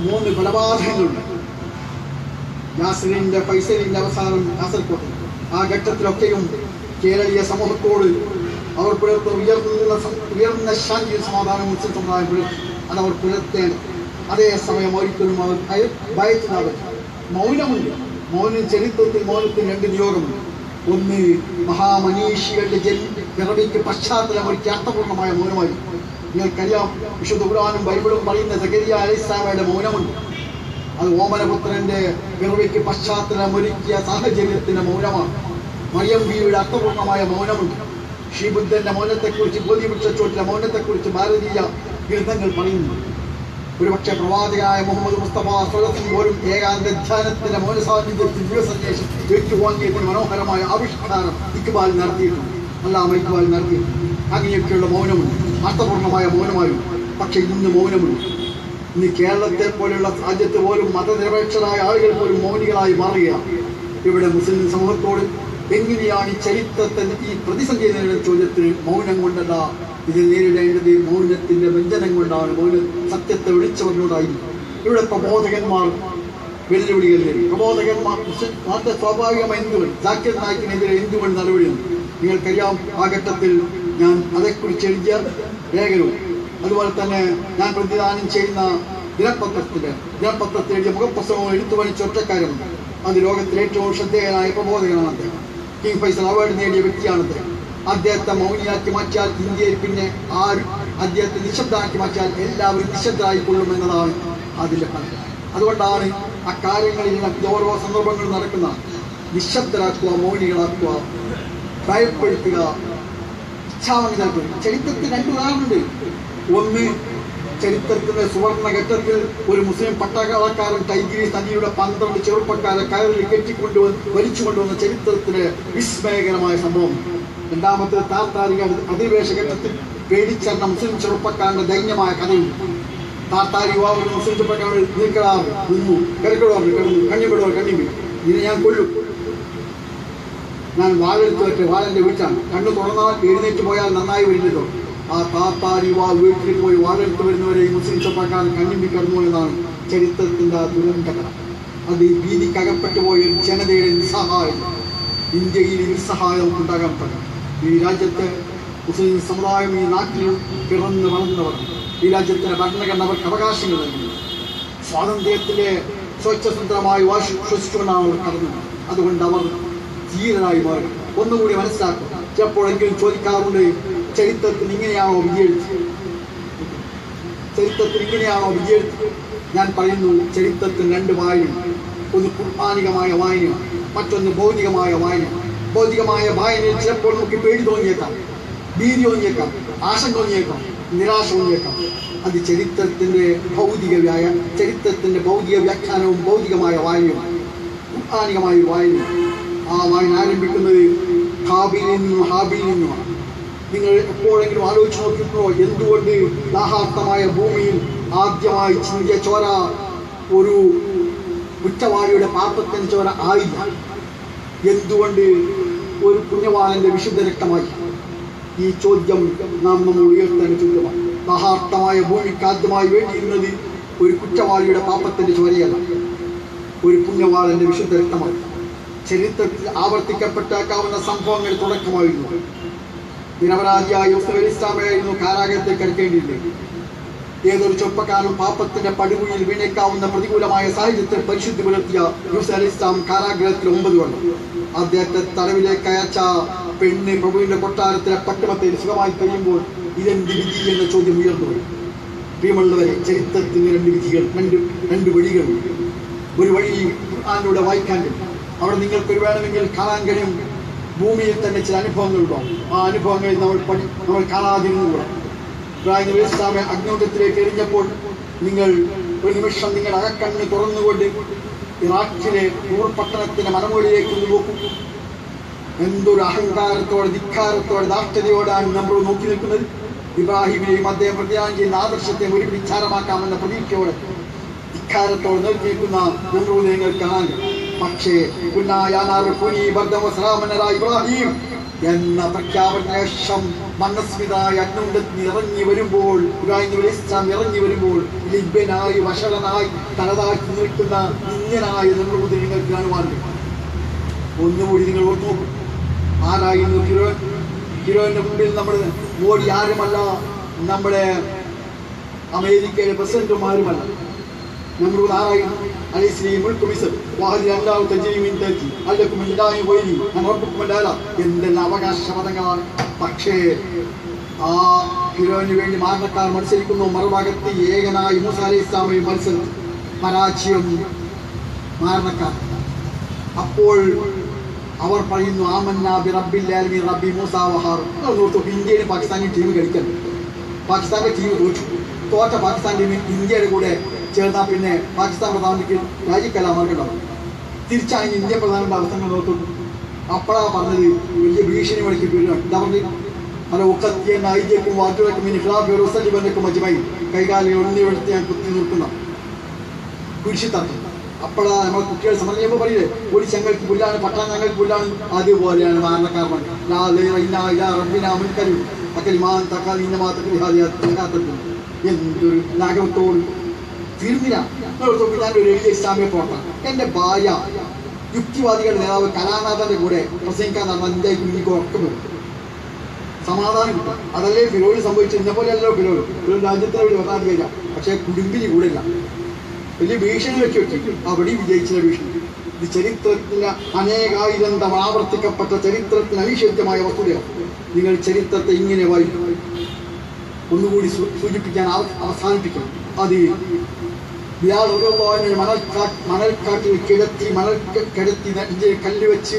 മൂന്ന് കൊലപാതകങ്ങളുണ്ട്. യാസിറിന്റെ ഫൈസലിന്റെ അവസാനം കാസർകോട്ട്. ആ ഘട്ടത്തിലൊക്കെയും കേരളീയ സമൂഹത്തോട് അവർ ഉയർന്ന ശാന്തിയും സമാധാനം മുസ്ലിം സമുദായം അതവർ പുലർത്തേണ്ടത്. അതേസമയം ഒരിക്കലും അവർ ഭയത്തിനാവരുത്. മൗനമുണ്ട്. മൗനം ചരിത്രത്തിൽ മൗനത്തിന് 2 നിയോഗമുണ്ട്. ഒന്ന്, മഹാമനീഷികളുടെ പിറവിക്ക് പശ്ചാത്തലം ഒരുക്കി അർത്ഥപൂർണമായ മൗനമായി. നിങ്ങൾക്കറിയാം, വിശുദ്ധ ഖുർആനും ബൈബിളും പറയുന്ന സക്കരിയ അലൈഹിസ്സലാമയുടെ മൗനമുണ്ട്. അത് ഓമനപുത്രന്റെ പിറവിക്ക് പശ്ചാത്തലം ഒരുക്കിയ സാഹചര്യത്തിന്റെ മൗനമാണ്. മറിയം ബീവിയുടെ അർത്ഥപൂർണമായ മൗനമുണ്ട്. ശ്രീബുദ്ധന്റെ മൗനത്തെക്കുറിച്ച്, ബോധിവൃക്ഷച്ചോട്ടിലെ മൗനത്തെക്കുറിച്ച് ഭാരതീയ ഗ്രന്ഥങ്ങൾ പറയുന്നു. ഒരുപക്ഷെ പ്രവാചകനായ മുഹമ്മദ് മുസ്തഫ സ്വലത്തിന് പോലും ഏകാന്ത ധ്യാനത്തിന്റെ മൗന സാന്നിധ്യത്തിൽ ദിവസന്ദേശം ഏറ്റുവാങ്ങിയതിന് മനോഹരമായ ആവിഷ്കാരം ഇക്ബാൽ നടത്തിയിട്ടുണ്ട്, അല്ലാമ ഇക്ബാൽ നടത്തിയിട്ടുണ്ട്. അങ്ങനെയൊക്കെയുള്ള മൗനമുണ്ട്, അർത്ഥപൂർണമായ മൗനമായും. പക്ഷെ ഇന്ന് മൗനമുണ്ട്. ഇന്ന് കേരളത്തെ പോലെയുള്ള രാജ്യത്ത് പോലും മതനിരപേക്ഷരായ ആളുകൾ പോലും മൗനികളായി മാറുകയാണ്. ഇവിടെ മുസ്ലിം സമൂഹത്തോട് എങ്ങനെയാണ് ഈ ചരിത്രത്തെ ഈ പ്രതിസന്ധി നേരിടുന്ന ചോദ്യത്തിന് മൗനം കൊണ്ടല്ല, ഇത് നേരിടേണ്ടത് മൗനത്തിന്റെ വ്യഞ്ജനം കൊണ്ടാണ്. മൗനം സത്യത്തെ വിളിച്ചവരോടായിരിക്കും. ഇവിടെ പ്രബോധകന്മാർ വെല്ലുവിളികൾ നേടി. പ്രബോധകന്മാർ വളരെ സ്വാഭാവികമായി എന്തുകൊണ്ട് ജാക്കിർ നായിക്കിനെതിരെ എന്തുകൊണ്ട് നടപടിയുണ്ട്? നിങ്ങൾക്കറിയാം, ആ ഘട്ടത്തിൽ ഞാൻ അതേക്കുറിച്ച് എഴുതിയ ലേഖനവും അതുപോലെ തന്നെ ഞാൻ പ്രതിദാനം ചെയ്യുന്ന ദിനപത്രത്തിൽ എഴുതിയ മുഖപ്രസംഗവും എടുത്തു പണിച്ച ഒറ്റക്കാരുണ്ട്. അത് ലോകത്തിലെ ഏറ്റവും ശ്രദ്ധേയനായ പ്രബോധകനാണ് അദ്ദേഹം. കിങ് ഫൈസൽ അവാർഡ് നേടിയ വ്യക്തിയാണ് അദ്ദേഹം. അദ്ദേഹത്തെ മൗനിയാക്കി മാറ്റിയാൽ ഇന്ത്യയിൽ പിന്നെ അദ്ദേഹത്തെ നിശബ്ദമാക്കി മാറ്റിയാൽ എല്ലാവരും നിശബ്ദരായിക്കൊള്ളുമെന്നതാണ് അതിൻ്റെ ഫലം. അതുകൊണ്ടാണ് അക്കാര്യങ്ങളിൽ ഓരോ സന്ദർഭങ്ങളും നടക്കുന്ന നിശബ്ദരാക്കുക, മൗനികളാക്കുക, ഭയപ്പെടുത്തുക, ഇച്ഛാവണി നൽകുക. ചരിത്രത്തിൽ 2 ഉദാഹരണമുണ്ട്. ഒന്ന്, ചരിത്രത്തിന്റെ സുവർണഘട്ടത്തിൽ ഒരു മുസ്ലിം പട്ടാളക്കാരൻ ടൈഗ്രീസ് നദിയുടെ 12 ചെറുപ്പക്കാരെ കയറിൽ വലിച്ചു കൊണ്ടുവന്ന ചരിത്രത്തിലെ വിസ്മയകരമായ സംഭവം. രണ്ടാമത്തെ, താർത്താരിക അധിനിവേശ ഘട്ടത്തിൽ പേടിച്ചെന്ന മുസ്ലിം ചെറുപ്പക്കാരന്റെ ദൈന്യമായ കഥയുണ്ട്. താർത്താരി യുവാവ് മുസ്ലിം ചെറുപ്പക്കാരൻ നീക്കളാറ് നിന്നു, കിടന്നു, കണ്ണിവിടുവോ കണ്ണിവി, ഇതിനെ ഞാൻ കൊല്ലും, ഞാൻ വാഴെടുത്ത് വെച്ച് വാഴന്റെ വീട്ടാണ്, കണ്ണു തുറന്നാൽ എഴുന്നേറ്റ് പോയാൽ നന്നായി വരുന്നതോ. ആ താത്താരി യുവാവ് വീട്ടിൽ പോയി വാഴെടുത്ത് വരുന്നവരെ മുസ്ലിം ചെറുപ്പക്കാരൻ കണ്ണിമ്പി കടന്നു എന്നതാണ് ചരിത്രത്തിന്റെ ദുരന്തകഥ. അത് ഭീതിക്കകപ്പെട്ടു പോയ ജനതയുടെ നിസ്സഹായം, ഇന്ത്യയിൽ നിസ്സഹായം ഉണ്ടാകാൻ പറ്റും. ഈ രാജ്യത്തെ മുസ്ലിം സമുദായം, ഈ നാട്ടിൽ പിറന്ന് വളർന്നവർ, ഈ രാജ്യത്തിന്റെ ഭരണഘടന അവർക്ക് അവകാശങ്ങൾ നൽകി. സ്വാതന്ത്ര്യത്തിലെ സ്വച്ഛസുന്ദരമായി ശ്വസിച്ചുകൊണ്ടാണ് അവർ കടന്നത്. അതുകൊണ്ട് അവർ ധീരനായി മാറി. ഒന്നുകൂടി മനസ്സിലാക്കും. ചിലപ്പോഴെങ്കിലും ചോദിക്കാറുണ്ട്, ചരിത്രത്തിൽ ഇങ്ങനെയാണോ വിജയിച്ചത്? ചരിത്രത്തിൽ ഇങ്ങനെയാണോ വിജയം? ഞാൻ പറയുന്നു, ചരിത്രത്തിൽ രണ്ട് വായന, ഒന്ന് ഖുർആനികമായ വായന, മറ്റൊന്ന് ഭൗതികമായ വായന. ഭൗതികമായ വായനയിൽ ചിലപ്പോൾ നമുക്ക് പേടി തോന്നിയേക്കാം, ഭീതി തോന്നിയേക്കാം, ആശങ്ക തോന്നിയേക്കാം, നിരാശ തോന്നിയേക്കാം. അത് ചരിത്രത്തിൻ്റെ ഭൗതിക വ്യാഖ്യാനവും ഭൗതികമായ വായനയും ഖുർആനികമായ വായനയും. ആ വായന ആരംഭിക്കുന്നത് ഹാബീലിൽ നിന്നും ഹാബീലിൽ നിന്നുമാണ്. നിങ്ങൾ എപ്പോഴെങ്കിലും ആലോചിച്ച് നോക്കിയിട്ടുണ്ടോ എന്തുകൊണ്ട് ദാഹാർത്ഥമായ ഭൂമിയിൽ ആദ്യമായി ചിന്തിയ ചോര ഒരു കുറ്റവാളിയുടെ പാപത്തിന് ചോര ആയില്ല? എന്തുകൊണ്ട് ഒരു പുണ്യവാളന്റെ വിശുദ്ധ രക്തമായി? ഈ ചോദ്യം നമ്മൾ ഉയർത്തേണ്ട ചോദ്യമാണ്. ദാഹാർത്ഥമായ ഭൂമിക്ക് ആദ്യമായി വേണ്ടിയിരുന്നത് ഒരു കുറ്റവാളിയുടെ പാപത്തിന്റെ ചോരയല്ല, ഒരു പുണ്യവാളന്റെ വിശുദ്ധ രക്തമായി. ചരിത്രത്തിൽ ആവർത്തിക്കപ്പെട്ടേക്കാവുന്ന സംഭവങ്ങൾ തുടക്കമായിരുന്നു. നിരപരാധിയായ യൂസുഫ് അലൈഹി ഇസ്ലാമായിരുന്നു കാരാഗ്രഹത്തിൽ കിടക്കേണ്ടിയിരുന്നത്. ഏതൊരു ചെറുപ്പക്കാരനും പാപത്തിന്റെ പടുകുഴിയിൽ വീണേക്കാവുന്ന പ്രതികൂലമായ സാഹചര്യത്തിൽ പരിശുദ്ധി പുലർത്തിയ യൂസുഫ് അലൈഹി ഇസ്ലാം കാരാഗ്രഹത്തിൽ 9 കൊല്ലം. അദ്ദേഹത്തെ തടവിലേക്ക് അയച്ച പെണ്ണ് പ്രഭുവിന്റെ കൊട്ടാരത്തിലെ പട്ടണത്തിൽ സുഖമായി കഴിയുമ്പോൾ ഇതെന്ത് വിധി എന്ന ചോദ്യം ഉയർന്നുപോയി. പ്രിയമുള്ളവരെ, ചരിത്രത്തിന് രണ്ട് വഴികളുണ്ട്. ഒരു വഴി ഖുർആനിലൂടെ വായിക്കാൻ കഴിയും. അവിടെ നിങ്ങൾക്കൊരു വേണമെങ്കിൽ കാണാൻ കഴിയും. ഭൂമിയിൽ തന്നെ ചില അനുഭവങ്ങളുണ്ടാവും. ആ അനുഭവങ്ങളിൽ നമ്മൾ കാണാതിരുന്നുകൂടാ. ഇബ്രാഹിം നബി ഇസ്ലാമെ അഗ്നികുണ്ഡത്തിലേക്ക് എറിഞ്ഞപ്പോൾ നിങ്ങൾ ഒരു നിമിഷം നിങ്ങൾ അകക്കണ്ണ് തുറന്നുകൊണ്ട് ഇറാഖിലെ പട്ടണത്തിന്റെ മലമുകളിലേക്ക് നോക്കും. എന്തൊരു അഹങ്കാരത്തോടെ, ധിക്കാരത്തോടെ, ധാർഷ്ട്യതയോടാണ് നമ്മൾ നോക്കി നിൽക്കുന്നത്. ഇബ്രാഹിമിനെയും അദ്ദേഹം പ്രതിദാനം ചെയ്യുന്ന ആദർശത്തെ ഒരു വിചാരമാക്കാമെന്ന പ്രതീക്ഷയോടെ ധിക്കാരത്തോടെ നിർത്തിയിരിക്കുന്ന നിങ്ങൾ കാണാൻ. പക്ഷേ ഇബ്രാഹിം എന്ന പ്രഖ്യാപന ശേഷം മനസ്മിതായ അഗ്നികുണ്ഡത്തിൽ ഇറങ്ങി വരുമ്പോൾ, ഇബ്രാഹിം നബി ഇസ്ലാം ഇറങ്ങി വരുമ്പോൾ ലിബ്ബനായി വഷളനായി തലതാക്കി നിൽക്കുന്ന ഇങ്ങനായ നിങ്ങൾ കാണുവാൻ. ഒന്നുകൂടി നിങ്ങൾ ഓർത്തു നോക്കും. ആരായിരുന്നു ഹീറോയിന്റെ മുമ്പിൽ നമ്മൾ മോഡി? ആരുമല്ല, നമ്മുടെ അമേരിക്കയിലെ പ്രസിഡന്റുമാരുമല്ല. നമ്മൾ ആരായിരുന്നു? എന്തെല്ലാം അവകാശവാദങ്ങളാണ്. പക്ഷേ ആ ഹീറോയിന് വേണ്ടി മാരണക്കാർ മത്സരിക്കുന്നു. മറുഭാഗത്ത് ഏകനായി മൂസാ അലൈഹി ഇസ്ലാമയും മത്സരിച്ചു. പരാജയം മാരണക്കാർ. അപ്പോൾ അവർ പറയുന്നു, ആമന്നാ ബി റബ്ബിൽ ആലമീൻ റബ്ബി മൂസാ വ ഹാറൂൻ. ഇന്ത്യയിലും പാകിസ്ഥാനിലും ടീം കളിക്കാൻ. പാകിസ്ഥാന്റെ ടീം തോറ്റ പാകിസ്ഥാൻ ടീം ഇന്ത്യയുടെ കൂടെ ചേർന്നാൽ പിന്നെ പാകിസ്ഥാൻ പ്രധാനമന്ത്രിക്ക് രാജിക്കലാമാർക്കുണ്ടാവും. തിരിച്ചാണ് ഇന്ത്യ പ്രധാനമന്ത്രി അവസരങ്ങൾ നോക്കുന്നു. അപ്പോഴാണ് പറഞ്ഞത് വലിയ ഭീഷണി വിളിക്ക് പേരാണ്. എന്താ പറഞ്ഞത്? അല്ല ഒക്കത്തിയും ഐദ്യക്കും വാറ്റുകൾക്കും ഇനി ഖിലാഫിക്കും മജ്മായി കൈകാലികൾ ഒന്നിവെടുത്ത് ഞാൻ കുത്തി നിർത്തുന്ന കുരിശിത്തർക്കും. അപ്പോഴാണ് നമ്മൾ കുട്ടികൾ സമരം ചെയ്യുമ്പോൾ പറയില്ലേ, ഒരു ഞങ്ങൾക്ക് പുല്ലാണ്, പട്ടാൻ ഞങ്ങൾക്ക് പുല്ലാണ്. അതുപോലെയാണ് മാരണക്കാരൻ. എന്തൊരു നാഗവത്തോട് തീർന്നില്ല. ഞാനൊരു എഴുതിയ ഇസ്ലാമിക പ്രവർത്തനം. എൻ്റെ ഭാര്യ യുക്തിവാദികളുടെ നേതാവ് കലാനാഥന്റെ കൂടെ പ്രസംഗിക്കാൻ നടന്ന ഇന്ത്യക്ക് എനിക്ക് ഉറക്കം വരും, സമാധാനം കിട്ടും. അതല്ലേ ഫിറോയിൽ സംഭവിച്ചത്. ഇന്ന പോലെയല്ലോ ഫിറോയിൽ രാജ്യത്തിന് ഒരു ഭരണാധികാരില്ല, പക്ഷേ കുടുംബിനി കൂടെ ഇല്ല. വലിയ ഭീഷണി വെച്ച് അവിടെ വിജയിച്ചില്ല ഭീഷണി. ഇത് ചരിത്രത്തിന് അനേകായിരം തവണ ആവർത്തിക്കപ്പെട്ട ചരിത്രത്തിന് അനിഷേധ്യമായ വസ്തുതയാണ്. നിങ്ങൾ ചരിത്രത്തെ ഇങ്ങനെ വായിക്കും. ഒന്നുകൂടി സൂചിപ്പിക്കാൻ അവസാനിപ്പിക്കണം. അത് മണൽക്കാട്ടിൽ കിടത്തി കല്ല് വെച്ച്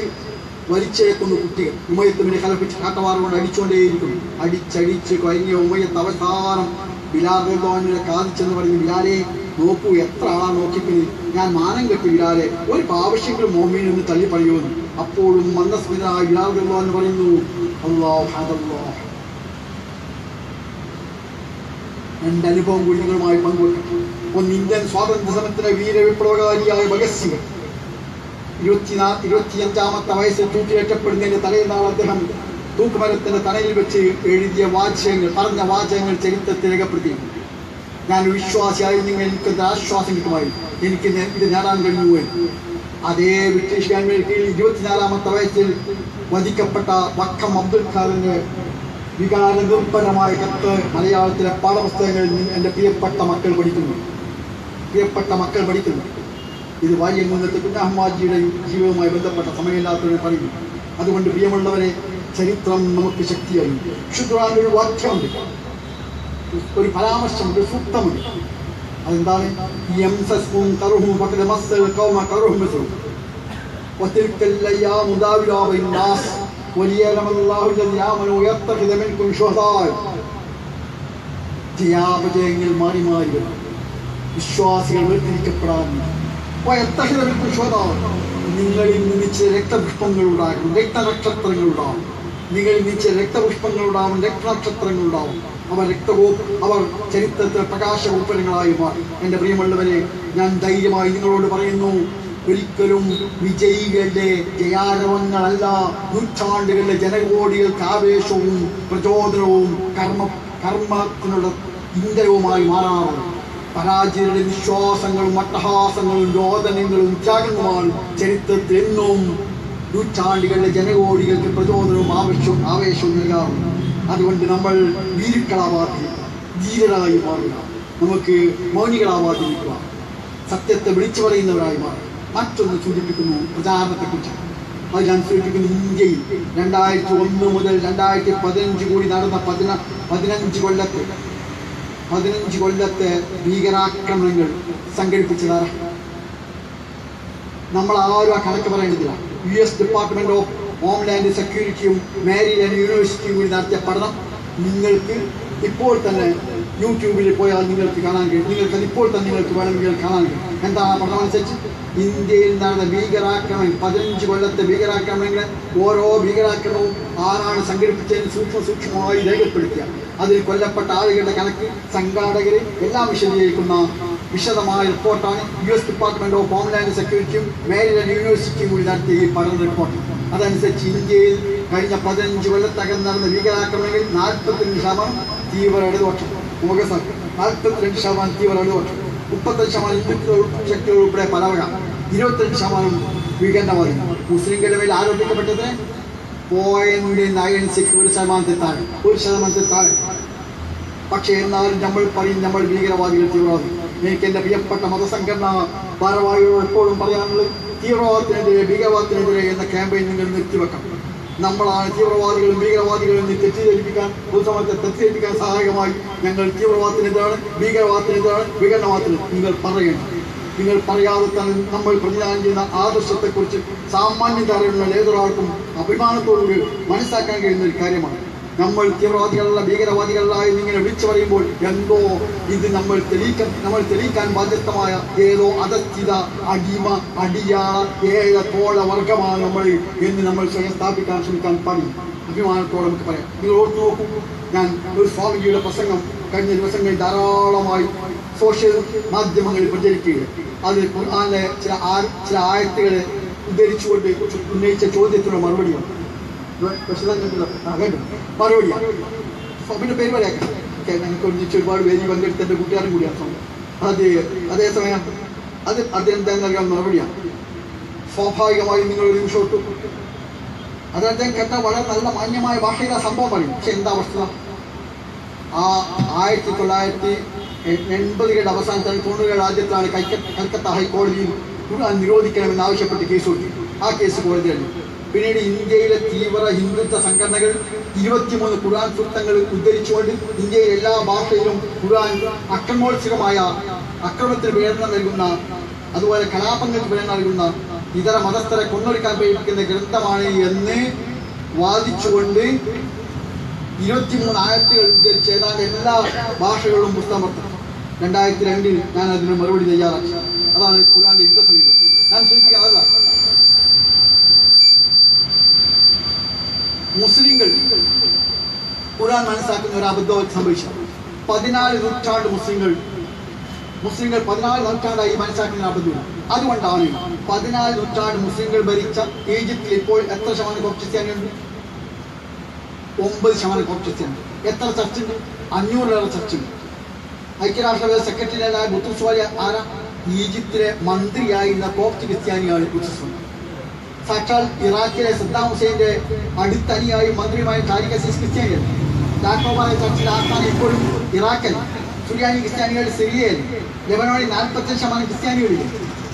വലിച്ചേക്കുന്ന കുട്ടികൾ. ഉമ്മയത്തുമിനെ കലപ്പിച്ച് കാട്ടവാറ കൊണ്ട് അടിച്ചുകൊണ്ടേയിരിക്കും. അടിച്ചടിച്ച് കഴിഞ്ഞ ഉമ്മയത്ത് അവസാനം ബിലാൽ റളിയല്ലാഹുവിനെ കാണിച്ചെന്ന് പറഞ്ഞ്, ബിലാലെ നോക്കൂ, എത്ര ആളാ നോക്കിപ്പിന്, ഞാൻ മാനം കെട്ടി ബിലാലെ, ഒരു ആവശ്യങ്ങളും മോമീൻ എന്ന് തള്ളി പറയുമെന്ന്. അപ്പോഴും മന്ദസ്മിതനായ ബിലാൽ റളിയല്ലാഹു എന്ന് പറയുന്നു, അല്ലാഹു അല്ലാഹ്. രണ്ട് അനുഭവം കൂടി നിങ്ങളുമായി പങ്കുവെക്കും. ഒന്ന്, ഇന്ത്യൻ സ്വാതന്ത്ര്യ സമരത്തിലെ വീരവിപ്ലവകാരിയായ ഭഗത് സിംഗ് 25-ാമത്തെ വയസ്സിൽ തൂക്കിലേറ്റപ്പെടുന്നതിന്റെ തലേന്നാൾ അദ്ദേഹം തൂക്കുമരത്തിന്റെ തലയിൽ വെച്ച് എഴുതിയ വാചകങ്ങൾ, പറഞ്ഞ വാചകങ്ങൾ ചരിത്രത്തിൽ രേഖപ്പെടുത്തി. ഞാൻ വിശ്വാസിയായിരുന്നെങ്കിൽ എനിക്കെന്ത് ആശ്വാസം കിട്ടുമായിരുന്നു, എനിക്ക് ഇത് നേടാൻ കഴിഞ്ഞു. അതേ ബ്രിട്ടീഷ് ഗവൺമെന്റ് കീഴിൽ 24-ാമത്തെ വയസ്സിൽ വധിക്കപ്പെട്ട വക്കം അബ്ദുൽ ഖാദറിന്റെ വികാര നിർഭരമായ കത്ത് മലയാളത്തിലെ പാഠപുസ്തകങ്ങളിൽ എൻ്റെ പ്രിയപ്പെട്ട മക്കൾ പഠിക്കുന്നു. ഇത് വാര്യംകുന്നത്ത് കുഞ്ഞഹമ്മദിയുടെ ജീവിതവുമായി ബന്ധപ്പെട്ട സമയമില്ലാത്തവരെ പറയുന്നു. അതുകൊണ്ട് പ്രിയമുള്ളവരെ, ചരിത്രം നമുക്ക് ശക്തിയായി. ശുദ്രാനൊരു വാക്യമുണ്ട്, ഒരു പരാമർശം, ഒരു സൂക്തമുണ്ട്. അതെന്താണ്? യംസസ്കും കറുഹും ഫഖദ മസ്സൽ ഖൗമ കറുഹും മിസ്ലു വതിൽകൽ അയ്യാമു ദാവിലുഹാ ബൈനന്നാസ് വലിയഅലമല്ലാഹു അല്ലദീന ആമനൂ യത്തഖിദ മിൻകും ശുഹദാ. ജയാപജയങ്ങൾ മാറി മാറി വരും. വിശ്വാസികൾ വേർതിരിക്കപ്പെടാറുണ്ട്. യത്തഖിദ മിൻകും ശുഹദാ. നിങ്ങളിൽ നിന്ന് ചില രക്തപുഷ്പങ്ങൾ ഉണ്ടാകും, രക്തനക്ഷത്രങ്ങൾ ഉണ്ടാവും. നിങ്ങളിൽ നിന്ന് ചില രക്തപുഷ്പങ്ങൾ ഉണ്ടാവും, രക്തനക്ഷത്രങ്ങൾ ഉണ്ടാവും. അവർ ചരിത്രത്തിൽ പ്രകാശഗോപുരങ്ങളായി മാറി. എൻ്റെ പ്രിയമുള്ളവരെ, ഞാൻ ധൈര്യമായി നിങ്ങളോട് പറയുന്നു, ഒരിക്കലും വിജയികളുടെ ജയാരവങ്ങളല്ല, നൂറ്റാണ്ടുകളിലെ ജനകോടികൾക്ക് ആവേശവും പ്രചോദനവും കർമ്മത്തിനുള്ള ഇന്ധനവുമായി മാറാറുണ്ട്. പരാജയരുടെ വിശ്വാസങ്ങളും അട്ടഹാസങ്ങളും രോദനങ്ങളും ത്യാഗങ്ങളുമാണ് ചരിത്രത്തിൽ എന്നും നൂറ്റാണ്ടുകളിലെ ജനകോടികൾക്ക് പ്രചോദനവും ആവേശവും നൽകാറുണ്ട്. അതുകൊണ്ട് നമ്മൾ വീരുക്കളാവാതിരിക്കുക, ധീരരായി മാറുക. നമുക്ക് മൗനികളാവാതിരിക്കുക, സത്യത്തെ വിളിച്ചു പറയുന്നവരായി മാറുക. മറ്റൊന്ന് സൂചിപ്പിക്കുന്നു പ്രചാരണത്തെക്കുറിച്ച്. അത് ഞാൻ സൂചിപ്പിക്കുന്നു, ഇന്ത്യയിൽ 2001 മുതൽ 2015 കൂടി നടന്ന 15 കൊല്ലത്തെ ഭീകരാക്രമണങ്ങൾ സംഘടിപ്പിച്ചതാണ്. നമ്മൾ ആരും ആ കണക്ക് പറയേണ്ടതില്ല. US ഡിപ്പാർട്ട്മെന്റ് ഓഫ് ഹോംലാൻഡ് സെക്യൂരിറ്റിയും മാരിലാൻഡ് യൂണിവേഴ്സിറ്റിയും കൂടി നടത്തിയ പഠനം നിങ്ങൾക്ക് ഇപ്പോൾ തന്നെ യൂട്യൂബിൽ പോയാൽ നിങ്ങൾക്ക് കാണാൻ കഴിയും. നിങ്ങൾക്ക് ഇപ്പോൾ തന്നെ നിങ്ങൾക്ക് വേണമെങ്കിൽ കാണാൻ കഴിയും. എന്താണ് ആ പഠനം അനുസരിച്ച്? ഇന്ത്യയിൽ നടന്ന ഭീകരാക്രമണം, 15 കൊല്ലത്തെ ഭീകരാക്രമണങ്ങളെ ഓരോ ഭീകരാക്രമണവും ആരാണ് സംഘടിപ്പിച്ചതിന് സൂക്ഷ്മമായി രേഖപ്പെടുത്തിയ അതിൽ കൊല്ലപ്പെട്ട ആളുകളുടെ കണക്ക്, സംഘാടകരെ എല്ലാം വിശദീകരിക്കുന്ന വിശദമായ റിപ്പോർട്ടാണ് US ഡിപ്പാർട്ട്മെന്റ് ഓഫ് ഹോംലാൻഡ് സെക്യൂരിറ്റിയും മാരിലാൻഡ് യൂണിവേഴ്സിറ്റിയും കൂടി നടത്തിയ ഈ പഠന റിപ്പോർട്ട്. അതനുസരിച്ച് ഇന്ത്യയിൽ കഴിഞ്ഞ 15 കൊല്ലത്തകം നടന്ന ഭീകരാക്രമണങ്ങളിൽ 42% തീവ്ര ഇടതുപക്ഷം, 42% തീവ്ര ഇടതുപക്ഷം, 35% ഹിന്ദുത്വ ശക്തികൾ ഉൾപ്പെടെ പലവക, 22% വിഘടനവാദികൾ. മുസ്ലിംകളുടെ മേൽ ആരോപിക്കപ്പെട്ടത് 0.96, 1% താഴെ, 1% താഴെ. പക്ഷേ എന്നാലും നമ്മൾ പറയും നമ്മൾ ഭീകരവാദികൾ, തീവ്രവാദികൾ. എനിക്ക് എൻ്റെ പ്രിയപ്പെട്ട മതസംഘടന ഭാരവാഹികളോട് എപ്പോഴും പറയാനുള്ളത്, തീവ്രവാദത്തിനെതിരെ, ഭീകരവാദത്തിനെതിരെ എന്ന ക്യാമ്പയിൻ നിങ്ങൾ നിർത്തിവെക്കണം. നമ്മളാണ് തീവ്രവാദികളും ഭീകരവാദികളും തെറ്റിദ്ധരിപ്പിക്കാൻ, പൊതുസമൂഹത്തെ തെറ്റിദ്ധരിപ്പിക്കാൻ സഹായകമായി ഞങ്ങൾ തീവ്രവാദത്തിനെതിരാണ്, ഭീകരവാദത്തിനെതിരാണ്, വിഘടനവാദത്തിന് നിങ്ങൾ പറയണം. നിങ്ങൾ പറയാതെ തന്നെ നമ്മൾ പ്രതിദാനം ചെയ്യുന്ന ആദർശത്തെക്കുറിച്ച് സാമാന്യ ധാരണയുള്ള ഏതൊരാൾക്കും അഭിമാനത്തോടുകൂടി മനസ്സിലാക്കാൻ കഴിയുന്ന ഒരു കാര്യമാണ്. നമ്മൾ തീവ്രവാദികളല്ല, ഭീകരവാദികളല്ല എന്നിങ്ങനെ വിളിച്ചു പറയുമ്പോൾ എന്തോ ഇത് നമ്മൾ തെളിയിക്കാൻ ബാധ്യസ്ഥമായ ഏതോ അധസ്ഥിത, അടിമ, അടിയാള, തോഴ വർഗമാണ് നമ്മൾ എന്ന് നമ്മൾ സ്വയം സ്ഥാപിക്കാൻ ശ്രമിക്കാൻ പാടില്ല. അഭിമാനത്തോടെ നമുക്ക് പറയാം. നിങ്ങൾ ഓർത്തു നോക്കൂ, ഞാൻ ഒരു സ്വാമിജിയുടെ പ്രസംഗം കഴിഞ്ഞ ദിവസങ്ങളിൽ ധാരാളമായി സോഷ്യൽ മാധ്യമങ്ങളിൽ പ്രചരിക്കുകയാണ്. അത് ഖുർആനിലെ ചില ആയത്തുകളെ ഉദ്ധരിച്ചുകൊണ്ട് ഉന്നയിച്ച ചോദ്യത്തിനുള്ള മറുപടിയാണ്. മറുപടിയാണ്. സ്വാമിയുടെ പേര് പറയാം. ഞങ്ങൾക്ക് ഒന്നിച്ച് ഒരുപാട് പേര് പങ്കെടുത്ത എൻ്റെ കൂട്ടുകാരും കൂടിയാണ്. അതേസമയം അദ്ദേഹം നൽകാൻ മറുപടിയാണ്. സ്വാഭാവികമായും നിങ്ങൾ ഒരു നിമിഷം ഒട്ടു അദ്ദേഹം കേട്ട വളരെ നല്ല മാന്യമായ ഭാഷയിലെ സംഭവം പറയും. പക്ഷെ എന്താ വസ്തുത? ആ 1980 അവസാനത്താണ് 90 രാജ്യത്താണ് കൽക്കത്ത ഹൈക്കോടതിയിൽ ഖുർആൻ നിരോധിക്കണമെന്ന് ആവശ്യപ്പെട്ട് കേസ് കൊടുത്തു. ആ കേസ് കോടതിയാണ്. പിന്നീട് ഇന്ത്യയിലെ തീവ്ര ഹിന്ദുത്വ സംഘടനകൾ 23 ഖുർആൻ സൂക്തങ്ങൾ ഉദ്ധരിച്ചുകൊണ്ട് ഇന്ത്യയിലെ എല്ലാ ഭാഷയിലും ഖുർആൻ അക്രമത്തിന് പ്രേരണ നൽകുന്ന, അതുപോലെ കലാപങ്ങൾക്ക് പ്രേരണ നൽകുന്ന, ഇതര മതസ്ഥരെ കൊന്നൊടുക്കാൻ പ്രേരിപ്പിക്കുന്ന ഗ്രന്ഥമാണ് എന്ന് വാദിച്ചുകൊണ്ട് 23 ആയത്തുകൾ ഉദ്ധരിച്ച് ഏതാണ്ട് എല്ലാ ഭാഷകളിലും പുസ്തകം പുറത്തു. 2002 ഞാൻ അതിന് മറുപടി തയ്യാറാക്കി. അതാണ് ഖുർആന്റെ യുദ്ധ സമീപം. ഞാൻ സൂചിപ്പിക്കാതല്ല, മുസ്ലിങ്ങൾ ഖുർആൻ മനസ്സിലാക്കുന്ന ഒരു അബദ്ധം സംഭവിച്ചു. 14 നൂറ്റാണ്ട് മുസ്ലിങ്ങൾ 14 നൂറ്റാണ്ടായി മനസ്സിലാക്കുന്ന അബദ്ധമാണ്. അതുകൊണ്ടാണ് 14 നൂറ്റാണ്ട് മുസ്ലിങ്ങൾ ഭരിച്ച ഈജിപ്തിൽ ഇപ്പോൾ എത്ര ശതമാനം ക്രിസ്ത്യാനിയുണ്ട്? 9% ക്രിസ്ത്യാനി. എത്ര ചർച്ചുണ്ട്? 500 ചർച്ചുണ്ട്. ഐക്യരാഷ്ട്രസഭ സെക്രട്ടറിയായ ബുത്തുസ്വാലി ആരാ? ഈജിപ്തിലെ മന്ത്രിയായിരുന്ന കോപ്റ്റ് ക്രിസ്ത്യാനിയാണ് ബുത്തുസ്വാലി. സാക്ഷാൽ ഇറാഖിലെ സദ്ദാം ഹുസൈൻ്റെ അടുത്തനിയായി മന്ത്രിയുമായ താരിഖ് അസീസ് ക്രിസ്ത്യാനിയാണ്. യാക്കോബായ ചർച്ചിൽ ആസ്ഥാനം ഇപ്പോഴും ഇറാഖിൽ. സുറിയാനി ക്രിസ്ത്യാനികൾ സിറിയയിൽ. ലെബനോണിൽ 45% ക്രിസ്ത്യാനികളില്ല.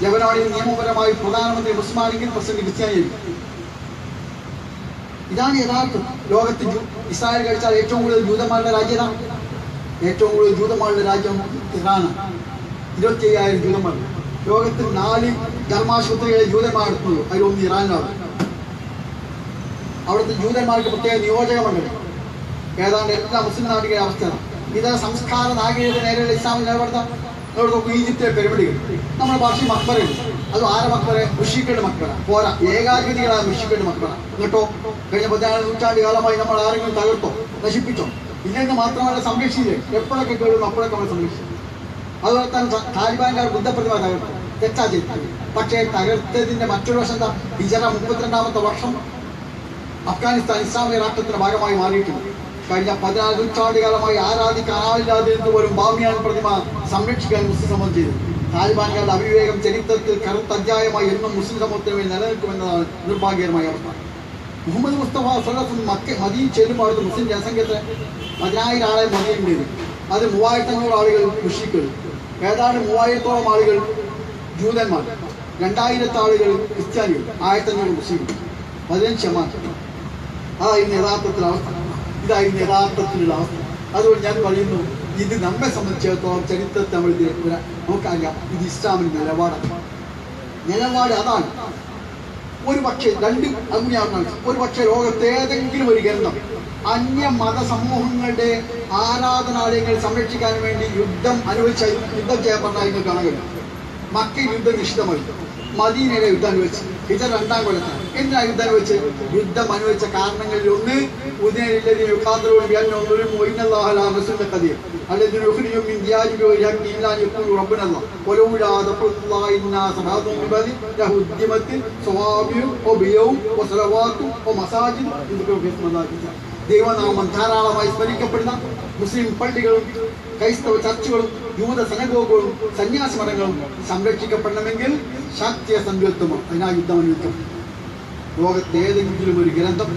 ലെബനോണിൽ നിയമപരമായി പ്രധാനമന്ത്രി മുസ്ലിമാണെങ്കിൽ പ്രസിഡന്റ് ക്രിസ്ത്യാനികളില്ല. ഇതാണ് യഥാർത്ഥം. ലോകത്ത് ഇസ്രായേൽ കഴിച്ചാൽ ഏറ്റവും കൂടുതൽ ജൂതന്മാരുടെ രാജ്യമാണ്. ഏറ്റവും കൂടുതൽ ജൂതന്മാരുടെ രാജ്യം ഇറാനാണ്. 25,000 ജൂതന്മാർ. ലോകത്തിൽ 4 ധർമാശുപത്രികളെ ജൂതന്മാർ നടത്തുന്നത്, അതിലൊന്ന് ഇറാനിലാണ്. അവിടുത്തെ ജൂതന്മാർക്ക് പ്രത്യേക നിയോജക മണ്ഡലം. ഏതാണ്ട് എല്ലാ മുസ്ലിം നാടുകളുടെ അവസ്ഥയാണ്. ഇതര സംസ്കാര നാഗരികത നേരെയുള്ള ഇസ്ലാമിൽ നിലപാടുന്ന നോക്കും. ഈജിപ്തിലെ പെരുമടികൾ, നമ്മുടെ ഭാഷ മക്ബറയുണ്ട്. അത് ആരെ മക്ബറെ? മുഷ്രിക്കുകളുടെ മക്ബറ പോരാ, ഏകാധിപതികളായ മുഷ്രിക്കുകളുടെ മക്ബറ. എന്നിട്ടോ കഴിഞ്ഞ 14 നൂറ്റാണ്ട് കാലമായി നമ്മൾ ആരെങ്കിലും തകർത്തോ, നശിപ്പിച്ചോ? ഇല്ലെന്ന് മാത്രമല്ല, സംരക്ഷിച്ചില്ലേ? എപ്പോഴൊക്കെ കേൾക്കുന്നു അപ്പോഴൊക്കെ നമ്മൾ സംരക്ഷിച്ചു. അതുപോലെ തന്നെ താലിബാൻകാർ ബുദ്ധപ്രതിമ തകർത്തു, തെറ്റാ ചെയ്തു. പക്ഷേ തകർത്തതിന്റെ മറ്റൊരു വശം എന്താ? ഹിജറ 32ാമത്തെ വർഷം അഫ്ഗാനിസ്ഥാൻ ഇസ്ലാമിക രാഷ്ട്രത്തിന്റെ ഭാഗമായി മാറിയിട്ടുണ്ട്. കഴിഞ്ഞ 14 നൂറ്റാണ്ട് കാലമായി ആരാധിക്കാനാവില്ലാതെ പോലും ബാമിയാൻ പ്രതിമ സംരക്ഷിക്കാൻ മുസ്ലിം സമൂഹം ചെയ്തു. താലിബാൻകാരുടെ അവിവേകം ചരിത്രത്തിൽ കറുത്ത അധ്യായമായി എന്നും മുസ്ലിം സമൂഹത്തിന് വേണ്ടി നിലനിൽക്കുമെന്നതാണ് നിർഭാഗ്യകരമായ അവസ്ഥ. മുഹമ്മദ് മുസ്തഫ സ്വല്ലല്ലാഹു മദീന ചെല്ലുമ്പോൾ അവിടുത്തെ മുസ്ലിം ജനസംഖ്യത്തെ 10,000 ആളെ മദീനയുണ്ട്. അത് 3,500 ആളുകൾ മുശ്രിക്കുകൾ, ഏതാണ്ട് 3000-ഓളം ആളുകൾ ജൂതന്മാർ, 2000 ആളുകൾ ക്രിസ്ത്യാനികൾ, 1500 മുസ്ലിങ്ങൾ, 15%. അതായിരുന്നു യഥാർത്ഥത്തിലുള്ള അവസ്ഥ. ഇതായിരുന്നു യഥാർത്ഥത്തിലുള്ള അവസ്ഥ. അതുകൊണ്ട് ഞാൻ പറയുന്നു, ഇത് നമ്മെ സംബന്ധിച്ചിടത്തോളം ചരിത്രത്തെ നമ്മൾ നോക്കാറില്ല. ഇത് ഇസ്ലാമിന്റെ നിലപാട് അതാണ്. ഒരു പക്ഷേ ഒരു പക്ഷേ ലോകത്തെ ഏതെങ്കിലും ഒരു ഗ്രന്ഥം അന്യ മതസമൂഹങ്ങളുടെ ആരാധനാലയങ്ങൾ സംരക്ഷിക്കാൻ വേണ്ടി യുദ്ധം ചെയ്യാൻ പറഞ്ഞാൽ നിങ്ങൾ കാണാൻ കഴിയും. മക്കയിൽ യുദ്ധം നിശ്ചിതമായി, മദീനയുടെ യുദ്ധം അനുവദിച്ച് ഹിജറ 2-ാം കൊല്ലത്താണ്. എന്തിനാ യുദ്ധം അനുവദിച്ച്? യുദ്ധം അനുവദിച്ച കാരണങ്ങളിൽ ഒന്ന് ദൈവനാമം ധാരാളമായി സ്മരിക്കപ്പെടുന്ന മുസ്ലിം പള്ളികളും ക്രൈസ്തവ ചർച്ചുകളും യൂത സനഗോഗുകളും സന്യാസി മഠങ്ങളും സംരക്ഷിക്കപ്പെടണമെങ്കിൽ ശാക്തീയ സംയുക്തമോ അതിനാ യുദ്ധം അനുവദിക്കും. ലോകത്തെ ഏതെങ്കിലും ഒരു ഗ്രന്ഥം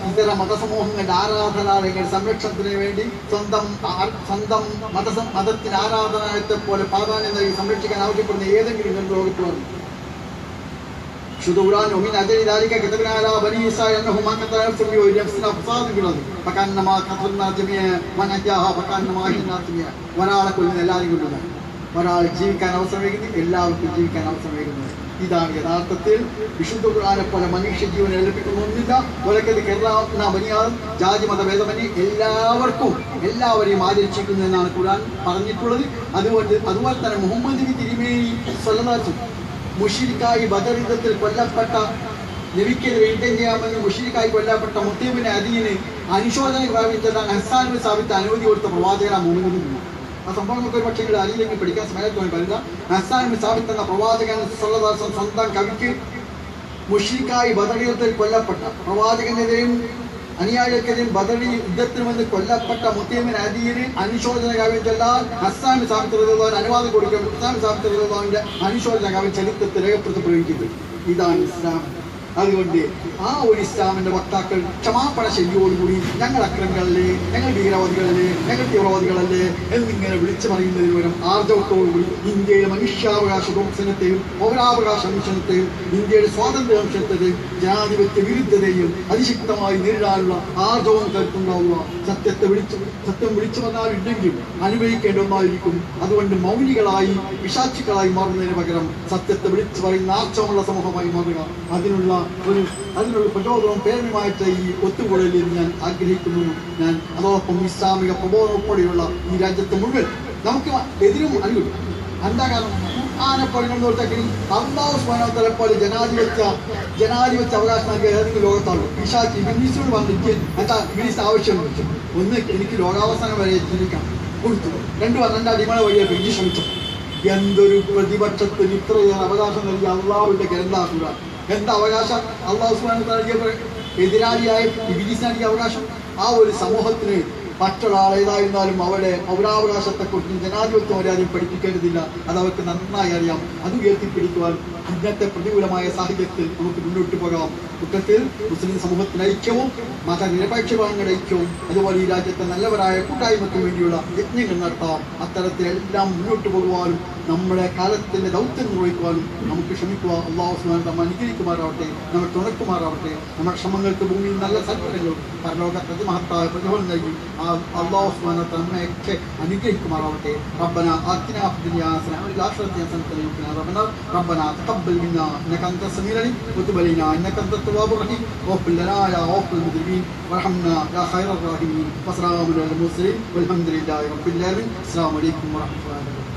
ഇതര മതസമൂഹങ്ങളുടെ ആരാധനാലയങ്ങളുടെ സംരക്ഷണത്തിന് വേണ്ടി സ്വന്തം മതത്തിന് ആരാധനാലയത്തെ പോലെ പ്രാധാന്യം നൽകി സംരക്ഷിക്കാൻ ആവശ്യപ്പെടുന്ന ഏതെങ്കിലും ഗ്രന്ഥം ലോകത്ത് വന്നു? شذوران ومن أجل ذلك كتبنا على بني إسرائيل أنه من قتل نفسا بغير نفس أو فساد في الأرض فكأنما قتلنا جميعا من أحياها فكأنما أحيينا جميعا. ഒരാളെ എല്ലാവരും കൊല്ലുന്നു, ഒരാൾ ജീവിക്കാൻ അവസരം വയ്ക്കുന്നു, എല്ലാവർക്കും ജീവിക്കാൻ അവസരം വയ്ക്കുന്നത്. ഇതാണ് യഥാർത്ഥത്തിൽ വിശുദ്ധ ഖുർആനെ പോലെ മനുഷ്യ ജീവൻ ഏൽപ്പിക്കുന്ന ഒന്നില്ല. ഒലക്കത് കേരള ബനിയാറും ജാതി മതഭേദമന്യേ എല്ലാവരെയും ആദരിച്ചിരിക്കുന്നു എന്നാണ് ഖുർആൻ പറഞ്ഞിട്ടുള്ളത്. അതുപോലെ തന്നെ മുഹമ്മദ് നബി തിരുമേനി സ്വല്ലല്ലാഹു മുശ്രിക്കായി ബദർ യുദ്ധത്തിൽ കൊല്ലപ്പെട്ട നബിക്കെതിരെ യുദ്ധം ചെയ്യാമെന്ന് മുശ്രിക്കായി കൊല്ലപ്പെട്ട മുത്തീബിന് അദീന് അനുശോചന പ്രാപിച്ചതാണ് ഹസ്സാൻ ബിൻ സാബിത്ത് അനുമതി കൊടുത്ത പ്രവാചകനാണ് മുഹമ്മദ് നബി. ആ സംഭവം നമുക്ക് ഒരു പക്ഷേ അരിയിലേക്ക് പഠിക്കാൻ സമയത്ത് കരുത. ഹസ്സാൻ ബിൻ സാബിത്ത് എന്ന പ്രവാചകൻ സ്വല്ലല്ലാഹു സ്വന്തം കവിക്ക് മുശ്രിക്കായി ബദർ യുദ്ധത്തിൽ കൊല്ലപ്പെട്ട പ്രവാചകനെതിരെയും അനുയായികൾക്കെതിരെയും ബദർ യുദ്ധത്തിൽ വന്ന് കൊല്ലപ്പെട്ട മുത്തീബിന് അദീന് അനുശോചന കാവ്യം ചൊല്ലാൻ ഹസ്സാൻ ബിൻ സാബിത്ത് റളിയല്ലാഹു അനുവാദം കൊടുക്കുകയും ഹസ്സാൻ ബിൻ സാബിത്ത് റളിയല്ലാഹുവിന്റെ അനുശോചന കാവ്യം ചരിത്രത്തിൽ രേഖപ്പെടുത്തപ്പെടുകയും. ഇതാണ് ഇസ്ലാം. അതുകൊണ്ട് ആ ഒരു ഇസ്ലാമിന്റെ വക്താക്കൾ ക്ഷമാപണ ശൈലിയോടുകൂടി ഞങ്ങൾ അക്രമികളല്ലേ, ഞങ്ങൾ ഭീകരവാദികളല്ലേ, ഞങ്ങൾ തീവ്രവാദികളല്ലേ എന്നിങ്ങനെ വിളിച്ചു പറയുന്നതിന് പകരം ആർജവത്തോടുകൂടി ഇന്ത്യയുടെ മനുഷ്യാവകാശ ദോഷണത്തെയും പൗരാവകാശ അംശത്തെയും ഇന്ത്യയുടെ സ്വാതന്ത്ര്യ അംശത്തെയും ജനാധിപത്യ വിരുദ്ധതയും അതിശക്തമായി നേരിടാനുള്ള ആർജവം കരുത്തുണ്ടാവുക. സത്യം വിളിച്ചു പറഞ്ഞാലുണ്ടെങ്കിൽ അനുഭവിക്കേണ്ട ഒന്നായിരിക്കും. അതുകൊണ്ട് മൗനികളായി പിശാചുക്കളായി മാറുന്നതിന് പകരം സത്യത്തെ വിളിച്ചു പറയുന്ന ആർജവമുള്ള സമൂഹമായി മാറുക. അതിനുള്ള പ്രചോദനവും പ്രേരണയുമായിട്ട് ഈ ഒത്തുകൂടലിൽ ഞാൻ ആഗ്രഹിക്കുന്നു. ഞാൻ അതോടൊപ്പം ഇസ്ലാമിക പ്രബോധനം ഉൾപ്പെടെയുള്ള ഈ രാജ്യത്തെ മുഴുവൻ നമുക്ക് എതിരും അനുകൂലിക്കും. എന്താ കാരണം? ആനപ്പഴങ്ങൾത്തേക്ക് അല്ലാഹു സുബ്ഹാനഹു വ തആല പോലെ ജനാധിപത്യ അവകാശം നൽകിയ ഏതെങ്കിലും ലോകത്താണ് പിശാച് ഇബ്ലീസിനോട് പറഞ്ഞിട്ട് എന്താ ഇബ്ലീസ് ആവശ്യം? ഒന്ന്, എനിക്ക് ലോകാവസാനം വരെ ജീവിക്കണം കൊടുത്തു. 2 പറഞ്ഞ അടിമള വഴിയെ പിടിച്ച് ശ്രമിച്ചു. എന്തൊരു പ്രതിപക്ഷത്തിന് ഇത്രയേറെ അവകാശം നൽകിയ അള്ളാഹുവിന്റെ ഗ്രന്ഥാക്കുക. എന്താ അവകാശം? അല്ലാഹു സുബ്ഹാനഹു വ തആല നൽകിയ എതിരാളിയായ ഇബ്ലീസ് നൽകിയ അവകാശം. ആ ഒരു സമൂഹത്തിന് മറ്റൊരാൾ ഏതായിരുന്നാലും അവരുടെ പൗരാവകാശത്തെക്കുറിച്ചും ജനാധിപത്യ മര്യാദയും പഠിപ്പിക്കേണ്ടതില്ല. അത് അവർക്ക് നന്നായി അറിയാം. അത് ഉയർത്തിപ്പിടിക്കുവാൻ ഇന്നത്തെ പ്രതികൂലമായ സാഹചര്യത്തിൽ നമുക്ക് മുന്നോട്ട് പോകാം. കൂട്ടത്തിൽ മുസ്ലിം സമൂഹത്തിന് ഐക്യവും മതനിരപേക്ഷങ്ങളുടെ ഐക്യവും അതുപോലെ ഈ രാജ്യത്തെ നല്ലവരായ കൂട്ടായ്മയ്ക്ക് വേണ്ടിയുള്ള യജ്ഞങ്ങൾ നടത്താം. അത്തരത്തിലെല്ലാം മുന്നോട്ട് പോകുവാനും നമ്മുടെ കാലത്തിൻ്റെ ദൗത്യം നിർവഹിക്കുവാനും നമുക്ക് ക്ഷമിക്കുക. അള്ളാഹു സുബ്ഹാനഹു വ തആല അനുഗ്രഹിക്കുമാറാവട്ടെ, നമ്മൾ തുണക്കുമാറാവട്ടെ. നമ്മുടെ ശ്രമങ്ങൾക്ക് ഭൂമിയിൽ നല്ല സൽഫലങ്ങളും പരലോകത്തെ അതിമഹത്തായ പ്രതിഫലം നൽകി അള്ളാഹു സുബ്ഹാനഹു വ തആല നമ്മയൊക്കെ അനുഗ്രഹിക്കുമാറാവട്ടെ. റബ്ബനാ ആതിനാ ഫിദ്ദുനിയാ ഹസന വഫിൽ ആഖിറതി ഹസനതൻ വഖിനാ അദാബന്നാർ. റബ്ബനാ തഖബ്ബൽ മിന്നാ ഇന്നക അൻതസ് സമീഉൽ അലീം വതുബ് അലൈനാ ഇന്നക അൻതത് തവ്വാബുർ റഹീം വഗ്ഫിർ ലനാ യാ ഗാഫിറൽ മുദ്നിബീൻ വർഹംനാ യാ ഖൈറർ റാഹിമീൻ. വസ്സലാമു അലൽ മുർസലീൻ വൽഹംദുലില്ലാഹി റബ്ബിൽ ആലമീൻ. അസ്സലാമു അലൈക്കും വറഹ്മത്തുള്ളാഹി വബറകാതുഹു.